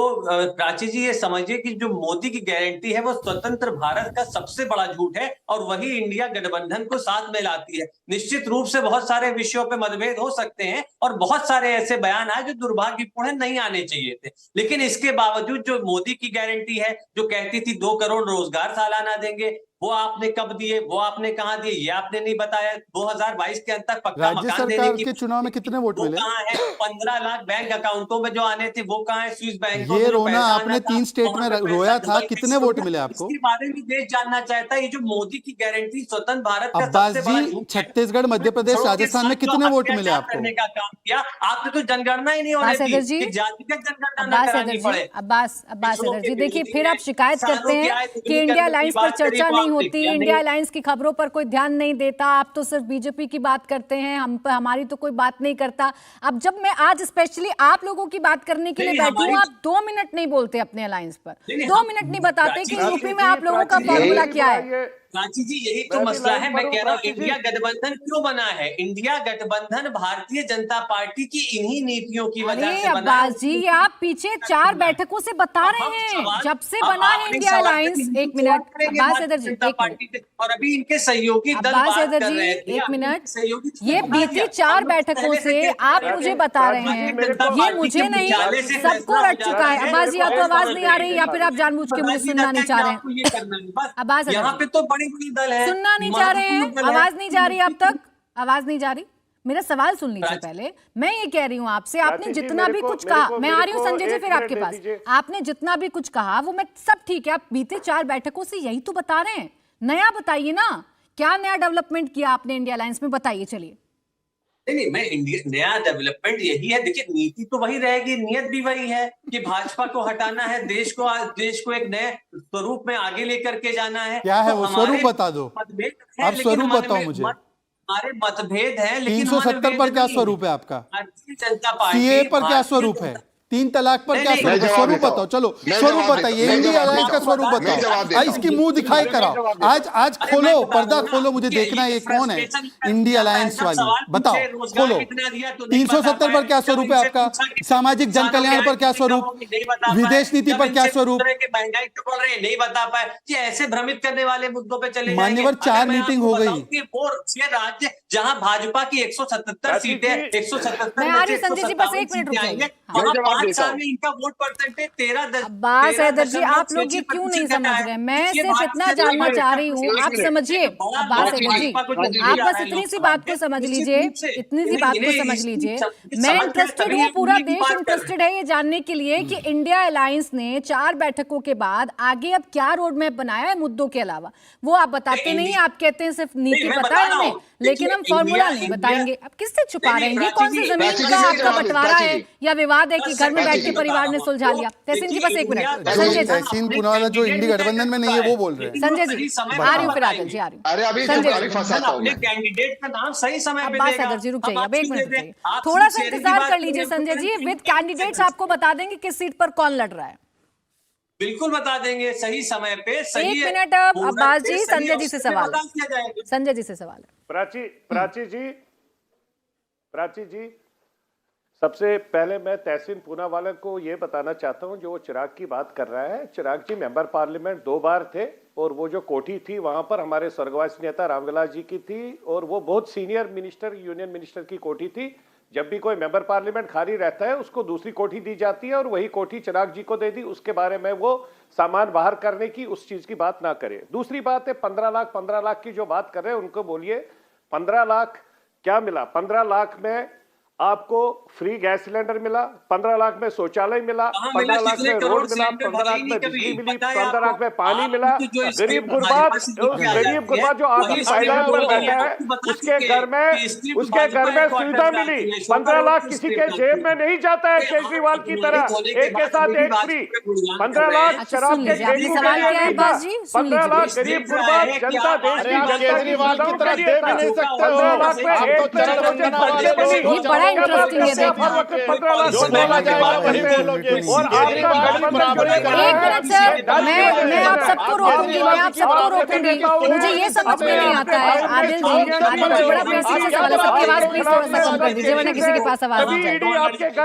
प्राची जी ये समझिए कि जो मोदी की गारंटी है वो स्वतंत्र भारत का सबसे बड़ा झूठ है और वही इंडिया गठबंधन को साथ में लाती है। निश्चित रूप से बहुत सारे विषयों पे मतभेद हो सकते हैं और बहुत सारे ऐसे बयान आए जो दुर्भाग्यपूर्ण नहीं आने चाहिए थे, लेकिन इसके बावजूद जो मोदी की गारंटी है, जो कहती थी 2 करोड़ रोजगार सालाना देंगे, वो आपने कब दिए, वो आपने कहाँ दिए, ये आपने नहीं बताया। 2022 के अंत तक पक्का
राज्य
मकान देने
सरकार
की
के चुनाव में कितने वोट
वो
मिले?
कहाँ है? 15 लाख बैंक अकाउंटों में जो आने थे वो कहाँ है? स्विस बैंकों
ये
में जो
रोना
पैसा
आपने
आना था,
3 स्टेट
वहाँ
में
पे
रोया
पैसा
था,
डबल
कितने
हो
वोट
गया।
मिले आपको?
इसके बारे में देश जानना चाहता है। ये जो मोदी की गारंटी स्वतंत्र भारत का
अब्बास
सबसे बड़ा
जी,
झूठ है।
छत्तीसगढ़, मध्य प्रदेश,
छोड़ो के
राजस्थान में
साथ जो
कितने वोट मिले
अत्याचार
आपको?
करने का काम किया आपने, तो जनगणना ही नहीं होने
अब्बास
दी
हैदर जी,
कि जातिगत जनगणना न
अब्बास
करानी
हैदर
पड़े।
जी, अब्बास
पिछड़ों
हैदर
के
जी, देखिए
विरोधी
फिर आप
हैं,
शिकायत
किसानों
करते
की
हैं
आय
कि
दुगनी
इंडिया
करने की
अलायंस पर
बात करी,
चर्चा
वो
नहीं
आपने
होती,
किया
इंडिया
नहीं।
अलायंस की खबरों पर कोई ध्यान नहीं देता, आप तो सिर्फ बीजेपी की बात करते हैं, हमारी तो कोई बात नहीं करता। अब जब मैं आज स्पेशली आप लोगों की बात करने के लिए
नहीं,
बैठी हूँ,
हमारी-
आप 2 मिनट नहीं बोलते अपने अलायंस पर,
नहीं,
2
हम-
मिनट नहीं बताते कि
प्राची
यूपी
जी,
में आप लोगों का
प्राची जी,
फॉर्मूला
यही
क्या है।
बुलाइए।
प्राची जी, यही तो
मैं भी
मसला
लाइन
है।
पर
मैं
हूं,
कह रहा हूँ
प्राची जी।
इंडिया गठबंधन क्यों बना है? इंडिया गठबंधन भारतीय जनता पार्टी की इन्हीं नीतियों की वजह
अरे
से बना है।
अब्बास जी, ये आप पीछे 4 बैठकों से बता रहे हैं, जब से बना है इंडिया अलायंस। एक मिनट अब्बास हैदर जी, एक मिनट,
और अभी इनके सहयोगी दल
अब्बास
बात
हैदर
कर
जी,
रहे थे।
एक
अभी
मिनट,
इनके सहयोगी
ये
बता
बीती
दिया।
4
हम
बैठकों
पहले
से
देख
आप
रहे थे।
मुझे बता रहे
भारतीय
हैं,
जनता
ये
पार्टी
मुझे
के
नहीं,
मुख्यालय से
सबको
फैसला
रट
हो
चुका है।
जाता
अब्बास जी, आपको आवाज नहीं आ रही है या फिर आप जानबूझ के मुझे सुनना नहीं चाह रहे हैं?
आपको ये करना है बस।
अब्बास हैदर
यहाँ
जी,
पे तो बड़ी बड़ी दल है,
सुनना नहीं चाह रहे हैं,
महत्वपूर्ण दल है।
आवाज नहीं जा रही अब तक, आवाज नहीं जा रही। मेरा सवाल सुन लीजिए पहले। मैं ये कह रही हूँ आपसे, आपने
प्राची जी,
जितना भी
मेरे को-
कुछ
मेरे
कहा,
को-
मैं
मेरे
आ रही हूँ
को
संजय जी,
एक
फिर
मिनट
आपके
दे
पास।
दीजिए।
आपने जितना भी कुछ कहा वो मैं सब ठीक है, आप बीते 4 बैठकों से यही तो बता रहे हैं। नया बताइए ना, क्या नया डेवलपमेंट किया आपने इंडिया अलायंस में, बताइए। चलिए।
नहीं, मैं इंडिया नया डेवलपमेंट यही है। देखिए, नीति तो वही रहेगी, नियत भी वही है कि भाजपा को हटाना है, देश को एक नए स्वरूप में आगे लेकर के जाना है।
क्या है
तो
वो
हमारे
स्वरूप बता दो,
मतभेद हैं,
आप
लेकिन
स्वरूप
हमारे
बताओ
में
मुझे।
हमारे मतभेद हैं, लेकिन
370 पर क्या स्वरूप है आपका?
भारतीय जनता पार्टी,
सीए पर क्या
भारतीय
स्वरूप है? 3 तलाक पर
नहीं,
क्या
नहीं,
स्वरूप है?
मैं जवाब
स्वरूप
देता
बताओ,
हूं।
चलो
मैं
स्वरूप
जवाब
बताइए,
देता हूं।
इंडिया
मैं
अलायंस का
जवाब
स्वरूप
देता हूं। मैं जवाब
बताओ।
देता
इसकी
हूं।
मुंह दिखाई
मैं
कराओ,
जवाब देता हूं।
आज
अरे
खोलो,
मैं बता
पर्दा
रहा हूं
खोलो,
ना,
मुझे
ये
देखना है ये कौन है
frustration
इंडिया
पैदा
अलायंस
जब
वाली।
सवाल
बताओ,
पूछे, रोजगार
खोलो।
कितना दिया तो नहीं बता
370 पर
पाए।
क्या
जब
स्वरूप है
इनसे
आपका?
पूछा कि
सामाजिक जन
किसानों
कल्याण
के
पर क्या
आय
स्वरूप?
कम होगी, नहीं बता पाए।
विदेश नीति
जब
पर क्या
इनसे
स्वरूप?
पूछ रहे कि महंगाई क्यों बढ़ रही है, नहीं बता पाए। कि ऐसे भ्रमित करने वाले मुद्दों पे चले जाएंगे।
मान्यवर, 4
अगर मैं
मीटिंग
आपको
हो गई।
बताऊं कि वो ये राज्य जहां भाजपा की 177
प्राची
सीटें,
जी,
177
मैं
में
आ
से
रही हूं संजय जी, बस 1 मिनट रुक
सीटें
जाइए।
आएंगे।
हाँ।
वहां
मैं जवाब
5
देता
साल
हूं।
में इनका वोट परसेंटेज 13
अब्बास हैदर जी, आप लोग ये क्यों नहीं समझ रहे? मैं सिर्फ इतना जानना चाह रही हूँ, आप समझिए। अब्बास हैदर जी, आप बस इतनी सी बात को समझ लीजिए, इतनी सी बात को समझ लीजिए। मैं इंटरेस्टेड हूँ, पूरा देश इंटरेस्टेड है ये जानने के लिए कि इंडिया अलायंस ने 4 बैठकों के बाद आगे अब क्या रोड मैप बनाया है मुद्दों के अलावा। वो आप बताते नहीं, आप कहते हैं सिर्फ नीति
मैं
पता
बता
है
रहा
हमें,
हूं।
लेकिन हम
देखिए,
फॉर्मूला नहीं
इंडिया-
बताएंगे। अब किससे छुपा
नहीं,
रहे हैं? ये
प्राची
कौन सी
जी,
जमीन
प्राची जी,
का
मैं
आपका
जवाब
बंटवारा
प्राची
है
जी।
या विवाद है कि घर में बैठ के परिवार ने सुलझा लिया? तहसीन जी, बस 1 मिनट। संजय जी,
तहसीन पुनावाला जो इंडिया गठबंधन में नहीं है वो बोल रहे हैं।
संजय जी, आ रही हूँ फिर आदिल जी, आ रही हूँ।
अरे अभी
संजय
अभी
जी,
फंसाता हूं
अपने
मैं।
कैंडिडेट का नाम सही समय पे
अब्बास
देगा।
हैदर जी, रुक
हम
जाइए, अब 1
आपसे
मिनट
दे
रुक
दें।
जाइए,
आप
थोड़ा सा
सिंसियरिटी की
इंतजार
बात
कर लीजिए
करें,
संजय जी।
तो
विद कैंडिडेट्स आपको बता देंगे किस सीट पर कौन लड़ रहा है।
बिल्कुल बता देंगे सही समय पे, सही
1 मिनट अब
मुहूर्त
अब्बास
पे,
जी,
सही
संजय जी से
अवसर पे
सवाल
बता
है।
दिया जाएगा।
संजय जी से सवाल है।
प्राची जी, सबसे पहले मैं तहसीन पूनावाला को ये बताना चाहता हूं, जो वो चिराग की बात कर रहा है। चिराग जी मेंबर पार्लियामेंट 2 बार थे, और वो जो कोठी थी वहां पर हमारे स्वर्गवासी नेता रामविलास जी की थी, और वो बहुत सीनियर मिनिस्टर, यूनियन मिनिस्टर की कोठी थी। जब भी कोई मेंबर पार्लियामेंट खाली रहता है उसको दूसरी कोठी दी जाती है, और वही कोठी चिराग जी को दे दी। उसके बारे में वो सामान बाहर करने की, उस चीज की बात ना करे। दूसरी बात है 15 लाख की जो बात कर रहे हैं, उनको बोलिए 15 लाख क्या मिला? 15 लाख में आपको फ्री गैस सिलेंडर मिला, 15 लाख में शौचालय मिला, 15 लाख में रोड मिला, 15 लाख में बिजली मिली, 15 लाख में पानी मिला। गरीब गुरबा जो आपकी पायदान पर बैठा है उसके घर में सुविधा मिली। 15 लाख किसी के जेब में नहीं जाता है केजरीवाल की तरह, एक के साथ एक फ्री। 15 लाख
अच्छा,
शराब
सुन
के
लीजिए, आपने
ठेकों
सवाल
के लिए
किया है
नहीं था।
अब्बास जी, सुन
15 लाख
लीजिए।
गरीब गुरबा जनता, देश की जनता की
केजरीवाल की तरह दे भी नहीं सकते हो।
15 लाख में
आप तो
एक
चरण वंदना वाले लोग
ये बड़ा इंटरेस्टिंग है देखना।
15 लाख
जो बोला जाएगा वही बोलोगे।
और आपका गठबंधन जो
एक मिनट सर, मैं आप सबको रोकूंगी, मैं आप सबको रोकूंगी। मुझे ये समझ में नहीं आता है आदिल जी, बड़ा बेसिक सा सवाल है। सबकी आवाज प्लीज थोड़ा सा कम कर दीजिए, वरना किसी के पास आवाज नहीं जाएगी।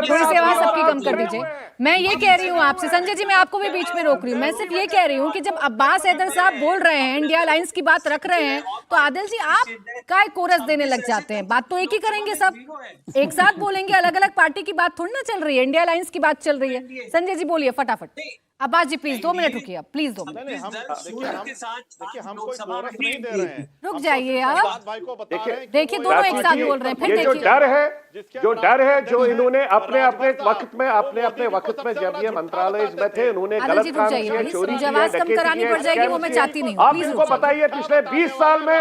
थोड़ी सी आवाज सबकी कम कर दीजिए। मैं ये कह रही हूँ आपसे, संजय जी मैं आपको भी बीच में रोक रही हूँ। मैं सिर्फ ये कह रही हूँ कि जब अब्बास हैदर साहब बोल रहे हैं, इंडिया अलायंस की बात रख रहे हैं, तो आदिल जी आप काय कोरस देने लग जाते हैं। बात तो एक ही करेंगे, सब एक साथ बोलेंगे। अलग अलग पार्टी की बात थोड़ी ना चल रही है, इंडिया अलायंस की बात चल रही है। संजय जी बोलिए फटाफट। अब्बास जी प्लीज 2 मिनट रुकिए, प्लीज 2 मिनट।
नहीं, हम देखिए हम कोई बोनस नहीं दे रहे हैं।
रुक
हम
जाइए
तो
आप।
सिद्धार्थ भाई को बता रहे हैं कि
देखिए
वो
दोनों
एक
एक
बात
साथ
की-
बोल रहे हैं, फिर
ये जो
देखिए
डर है,
जिसके
जो डर है, जो
राजभर
इन्होंने
साहब,
अपने
राजभर
वक्त में
साहब,
अपने
वो
अपने
मोदी
वक्त
जी
में
को
जब
सबसे
ये
बड़ा
मंत्रालय
झूठा
में थे, इन्होंने
आदिल
गलत
जी रुक
काम
जाइए
किए,
प्लीज,
चोरी
मुझे
किए,
आवाज कम
डकैती
करानी
किए,
पड़ जाएगी, वो
स्कैम
मैं
किए।
चाहती नहीं हूँ।
आप
प्लीज
इनको
रुक जाइए।
बताइए पिछले 20 साल में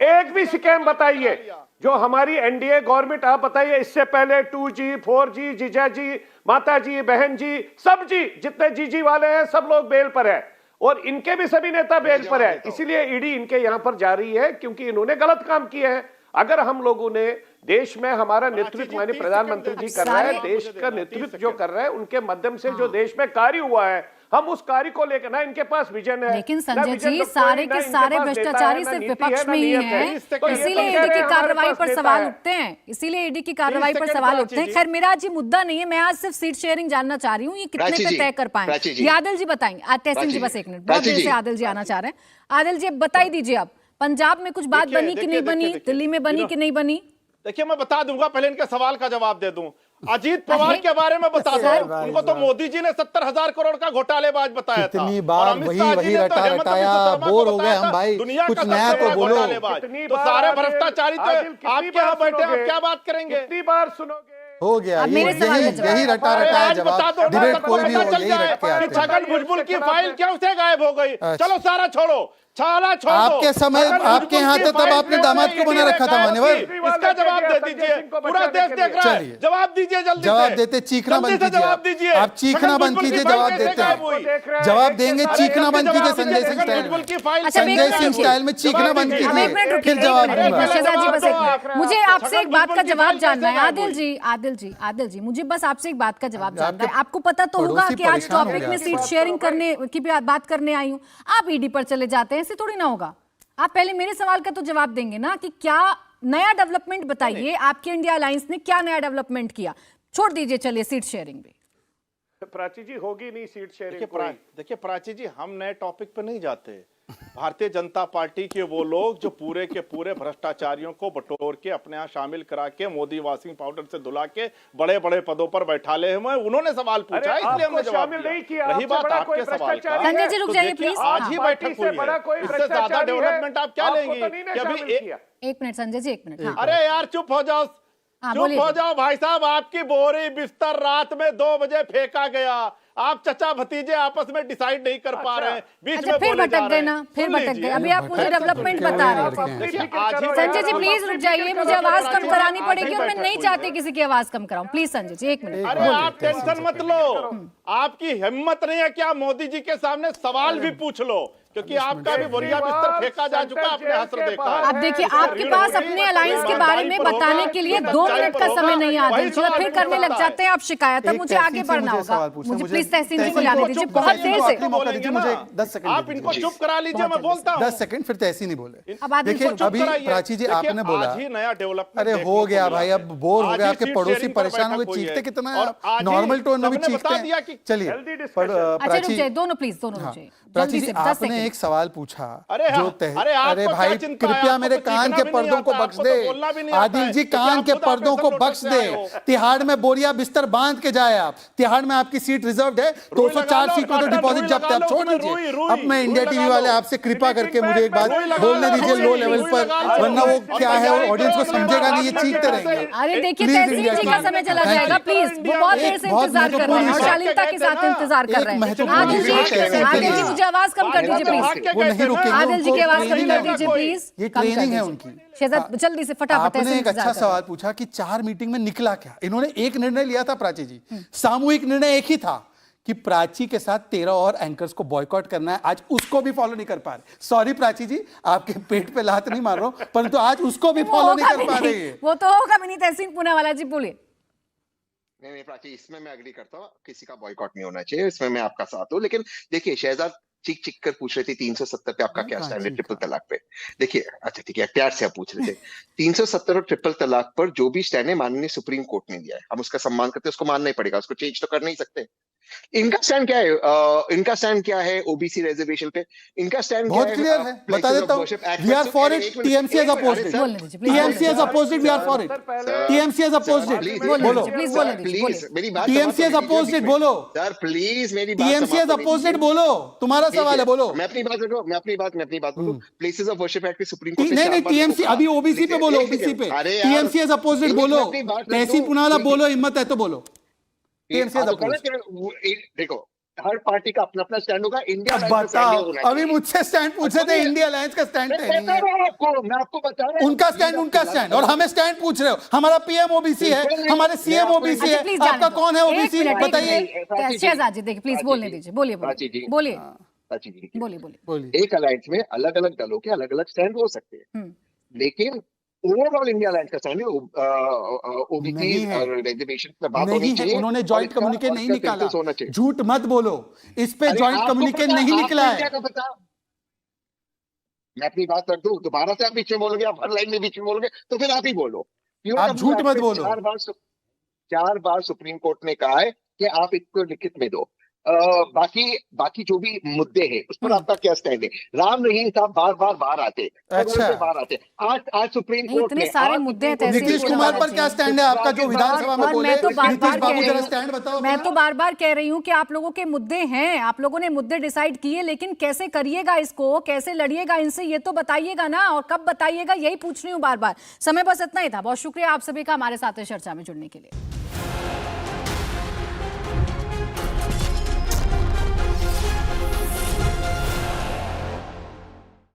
एक भी स्कैम बताइए जो हमारी एनडीए गवर्नमेंट, आप बताइए इससे पहले 2G 4G, जीजा जी, माता जी, बहन जी, सब जी, जितने जीजी वाले हैं सब लोग बेल पर है, और इनके भी सभी नेता बेल पर है। इसीलिए ईडी इनके यहां पर जा रही है क्योंकि इन्होंने गलत काम किए हैं। अगर हम लोगों ने देश में हमारा नेतृत्व माननीय प्रधानमंत्री जी कर रहा है, देश का नेतृत्व जो कर रहा है, उनके माध्यम से जो देश में कार्य हुआ है, हम उस कार्य को लेकर, ना इनके पास विजन है,
लेकिन
ना
संजय
विजन
जी
डॉक्टर
सारे
है, ना
के
इनके
सारे
पास नेता है,
भ्रष्टाचारी
ना
सिर्फ
नीति
विपक्ष
है, ना
में ही
नियत
हैं,
है।
तो ये
इसीलिए
कह
ईडी
रहे
की
हैं,
कार्रवाई
हमारे
पर
पास
सवाल
नेता है।
उठते हैं, इसीलिए ईडी की कार्रवाई पर
सेकंड
सवाल
प्राची
उठते हैं।
जी।
खैर मेरा आज ये मुद्दा नहीं है, मैं आज सिर्फ सीट शेयरिंग जानना चाह रही हूँ, ये कितने
प्राची
पे
जी,
तय कर पाए।
प्राची जी।
ये आदिल जी बताएंगे, तहसीन जी
प्राची
बस
जी,
एक मिनट, बहुत
प्राची
देर से
जी।
आदिल जी आना चाह रहे हैं। आदिल जी बताई दीजिए, अब पंजाब में कुछ बात
देखिए,
बनी कि
देखिए,
नहीं बनी,
देखिए,
दिल्ली में बनी कि नहीं बनी?
देखिए मैं बता दूंगा, पहले इनके सवाल का जवाब दे दूं। अजीत पवार के बारे में बता
सर,
दो, उनको तो मोदी जी ने 70,000 करोड़ का घोटालेबाज बताया था।
कितनी
और
बार
अमित
वही
शाह जी
वही
ने तो
रटा
हेमंत
रटाया,
बिस्वा शर्मा को
बोर हो
बताया
गए हम
था,
भाई,
दुनिया
कुछ
का
नया
सबसे
तो
बड़ा
बोलो।
घोटालेबाज।
कितनी
तो
बार
सारे
आदिल,
भ्रष्टाचारी थे,
आदिल, कितनी
आपके यहाँ
बार
बैठे हैं, आप
सुनोगे?
क्या बात करेंगे?
कितनी बार सुनोगे?
हो गया,
अब मेरे सवाल का जवाब।
यही रटा
अरे
रटाया
आज बता
जवाब,
दो ना,
डिबेट
सबको
कोई भी
पता
हो,
चल
यही
जाए
रट के
कि
आते हैं।
छगन भुजबल की फाइल क्यों से गायब हो गई।
अच्छा।
चलो सारा छोड़ो, सारा छोड़ दो।
आपके समय,
छगन
आपके
भुजबल
यहाँ
की
था तब
फाइल
आपने
क्यों
दामाद
से
को बना
ईडी ने
रखा था
गायब
मान्यवर।
की? इसका जवाब दे दीजिए, पूरा देश देख रहा है।
चलिए।
जवाब दीजिए जल्दी
जवाब
से।
देते, चीखना
जल्दी
बंद
से
कीजिए
जवाब
आप।
दीजिए।
आप चीखना
छगन
बंद
भुजबल की
कीजिए,
फाइल
जवाब
कैसे
देते
गायब
हैं।
हुई?
जवाब देंगे,
अरे
चीखना
एक
बंद
जवाब
कीजिए
दीजिए,
संजय सिंह
छगन
स्टाइल
भुजबल
में।
की फाइल
अच्छा,
संजय सिंह स्टाइल में चीखना बंद
अब एक मिनट
कीजिए,
रुकिए,
फिर जवाब
एक मिनट,
दूंगा।
शहजाद जी बस एक
जवाब
मिनट,
दो
मुझे
आप।
आपसे एक
छगन
बात का
भुजबल की
जवाब
फाइल
जानना है।
कैसे
आदिल
गायब
जी, आदिल जी, मुझे बस आपसे एक बात का जवाब जानना
आपके
है। आपको पता तो होगा
पड़ोसी
कि आज
परेशान हो
टॉपिक
गए
में
आपसे।
सीट शेयरिंग करने की बात करने आई हूँ, आप ईडी पर चले जाते हैं, ऐसे थोड़ी ना होगा। आप पहले मेरे सवाल का तो जवाब देंगे ना कि क्या नया डेवलपमेंट बताइए, आपके इंडिया अलायंस ने क्या नया डेवलपमेंट किया। छोड़ दीजिए, चलिए सीट शेयरिंग भी।
प्राची जी होगी नहीं सीट शेयरिंग।
देखिए प्राची जी, हम नए टॉपिक पे नहीं जाते। भारतीय जनता पार्टी के वो लोग जो पूरे के पूरे भ्रष्टाचारियों को बटोर के अपने यहाँ शामिल करा के मोदी वॉशिंग पाउडर से धुला के बड़े बड़े पदों पर बैठाले हुए, उन्होंने सवाल पूछा, इसलिए हमने जवाब दिया। रही बात आपके सवाल का,
संजय जी रुक
तो
जाइए
देखिए,
प्लीज।
आज ही बैठक हुई है, इससे ज्यादा डेवलपमेंट आप क्या लेंगी? कि अभी
एक मिनट संजय जी, एक मिनट। हाँ।
अरे यार चुप हो जाओ, चुप
बोलिए।
हो जाओ भाई साहब। आपकी बोरी बिस्तर रात में 2 बजे फेंका गया, आप चचा भतीजे आपस में डिसाइड नहीं कर पा रहे हैं, बीच
अच्छा,
में
फिर
बोले जा
भटक
रहे
गए
हैं।
ना, फिर
सुन
भटक
लीजिए।
गए। अभी आप मुझे डेवलपमेंट बता रहे हैं।
देखिए, आज ही
संजय जी प्लीज रुक जाइए, मुझे आवाज कम करानी
आज ही
पड़ेगी और मैं
बैठक
नहीं
हुई
चाहती
है।
किसी की आवाज कम कराऊं। प्लीज संजय जी, एक मिनट।
अरे आप टेंशन मत लो, आपकी हिम्मत नहीं है कि आप मोदी जी के सामने सवाल भी पूछ लो, क्योंकि आपका भी बोरिया बिस्तर फेंका जा चुका, आपने हसर देखा है।
अब देखिए, आपके पास अपने अलायंस के बारे में बताने के लिए 2 मिनट का समय नहीं आता, फिर करने लग जाते हैं आप शिकायत। अब मुझे आगे बढ़ना होगा, मुझे प्लीज तहसीन जी को लाने दीजिए, बहुत देर से।
मौका दीजिए मुझे, 10 सेकंड
आप इनको चुप करा लीजिए, मैं बोलता हूँ।
10 सेकंड, फिर तहसीन ही बोले।
अब आदिल
देखिए
को चुप
अभी
कराइए।
प्राची जी
देखिए,
आपने बोला,
आज ही नया डेवलपमेंट
अरे हो गया भाई, अब बोर हो गए, आपके पड़ोसी
शेयरिंग पर
परेशान हो
बैठक
गए,
हुई
चीखते
है।
कितना
और आज ही
नॉर्मल टोन में भी
सबने बता
चीखते
दिया
हैं।
कि
चलिए
healthy discussion।
अच्छा रुक
प्राची,
जाइए, दोनों प्लीज, दोनों रुक जाइए
प्राची
जल्दी
जी
से। 10
आपने
सेकंड।
एक सवाल पूछा,
अरे हाँ, अरे आपको
अरे
क्या
भाई
चिंता है?
कृपया
आपको
मेरे
तो
कान
चीखना
के
भी नहीं
पर्दों को
आता,
बख्श
आपको तो
दे।
बोलना भी नहीं आता
आदिल
है,
जी
क्योंकि
कान
आप
के
खुद
पर्दों को
ऑपरेशन
बख्श
लौट से आए
दे।
हो।
तिहाड़ में बोरिया बिस्तर बांध के जाए आप। तिहाड़ में आपकी सीट रिजर्व्ड है, 204 सीट में तो डिपॉजिट जब्त है, आप छोड़ दीजिए। अब मैं इंडिया टीवी वाले आपसे कृपा करके मुझे एक बात बोलने दीजिए लो लेवल पर, वरना वो क्या है, ऑडियंस को समझेगा नहीं, ये चीखते रहेंगे।
अरे देखिए,
Please,
तहसीन
इंडिया
जी का
टीवी।
समय चला
Thank you।
जाएगा, प्लीज। वो बहुत देर से
बहुत
इंतजार कर रहे हैं और
महत्वपूर्ण
शालीनता के साथ इंतजार कर
एक
रहे हैं।
महत्वपूर्ण
आदिल जी,
विषय है,
आदिल जी मुझे आवाज कम कर दीजिए प्लीज।
वो नहीं रुकेंगे,
आदिल जी की
उनको
आवाज कम
training
कर
है।
दीजिए प्लीज।
ये
कम कर
ट्रेनिंग है
दीजिए।
उनकी।
शहजाद जल्दी से फटाफट
आपने
ऐसे
एक अच्छा सवाल पूछा कि 4 मीटिंग में निकला क्या। इन्होंने एक निर्णय लिया था प्राची जी, सामूहिक निर्णय एक ही था कि प्राची के साथ 13 और एंकर्स को बॉयकॉट करना है। आज उसको भी फॉलो नहीं कर पा रहे। सॉरी प्राची जी, आपके पेट पे लात नहीं मार रहा हूं, परंतु आज उसको भी फॉलो नहीं कर पा रही है।
वो तो होगा भी नहीं। तहसीन पूनावाला जी बोलिए।
नहीं प्राची, इसमें मैं एग्री करता हूँ, किसी का बॉयकॉट नहीं होना चाहिए, इसमें मैं आपका साथ हूँ। लेकिन देखिए, शहजाद चीख चीख कर पूछ रहे थे 370 पे आपका क्या स्टैंड है ट्रिपल तलाक पे। देखिए, अच्छा ठीक है, प्यार से आप पूछ रहे थे 370 और ट्रिपल तलाक पर जो भी स्टैंड है, माननीय सुप्रीम कोर्ट ने दिया है, हम उसका सम्मान करते हैं, उसको मानना ही पड़ेगा, उसको चेंज तो कर नहीं सकते। इनका स्टैंड क्या है? इनका स्टैंड क्या है ओबीसी रिजर्वेशन पे? इनका स्टैंड क्या
बहुत
है?
क्लियर है, बता देता हूँ। We are for it, TMC has opposed it,
बोलने दीजिए, please
TMC has opposed it, we are for it, TMC has opposed it, बोलो
प्लीज मेरी बात
टीएमसी हैज अपोज्ड इट, बोलो
सर, प्लीज मेरी बात
टीएमसी हैज अपोज्ड इट, बोलो तुम्हारा
ठीक
सवाल है, बोलो।
मैं अपनी बात रखूं, मैं अपनी बात बोलूं। प्लेसेस ऑफ वर्शिप एक्ट पे सुप्रीम कोर्ट
नहीं नहीं, टीएमसी अभी ओबीसी पे बोलो, ओबीसी पे टीएमसी हैज अपोज्ड इट, बोलो। तहसीन पुनावाला बोलो, हिम्मत है तो बोलो। TMC has opposed.
देखो, हर पार्टी का अपना अपना स्टैंड होगा। इंडिया
अब बताओ, अभी मुझसे स्टैंड पूछे थे, इंडिया अलायंस का स्टैंड है नहीं है।
मैं आपको बता रहा हूं
उनका स्टैंड, और हमें स्टैंड पूछ रहे हो। हमारा पीएम ओबीसी है, हमारे सीएम ओबीसी है,
प्लीज
आपका कौन है ओबीसी बताइए।
शहजाद जी देखिए, प्लीज बोलने दीजिए, बोलिए बोलिए बोलिए
बोलिए।
एक अलायंस में अलग अलग दलों के अलग अलग स्टैंड हो सकते हैं, लेकिन ओवरऑल इंडिया अलायंस का स्टैंड ओबीसी और रिजर्वेशन पे बात होनी चाहिए।
उन्होंने जॉइंट कम्युनिके नहीं निकाला,
होना चाहिए।
झूठ मत बोलो, इस पे जॉइंट कम्युनिके नहीं निकला है।
मैं अपनी बात रख दूं, दोबारा से आप बीच में बोलोगे, आप हर लाइन में बीच में बोलोगे, तो फिर आप ही बोलो।
आप झूठ मत बोलो।
4 बार सुप्रीम कोर्ट ने कहा है कि आप इसको लिखित में दो। बाकी जो भी मुद्दे हैं उस पर आपका क्या स्टैंड है? राम रहीम साहब बार आते,
अच्छा,
बार आते। आज सुप्रीम कोर्ट
इतने सारे मुद्दे हैं।
नीतीश कुमार पर क्या स्टैंड है आपका, जो विधानसभा में बोले?
मैं तो बार
नीतीश बाबू जरा स्टैंड बताओ।
मैं तो बार कह रही हूँ कि आप लोगों के मुद्दे हैं, आप लोगों ने मुद्दे डिसाइड किए, लेकिन कैसे करिएगा इसको, कैसे लड़िएगा इनसे, ये तो बताइएगा ना, और कब बताइएगा, यही पूछ रही हूँ बार। समय बस इतना ही था। बहुत शुक्रिया आप सभी का हमारे साथ चर्चा में जुड़ने के लिए।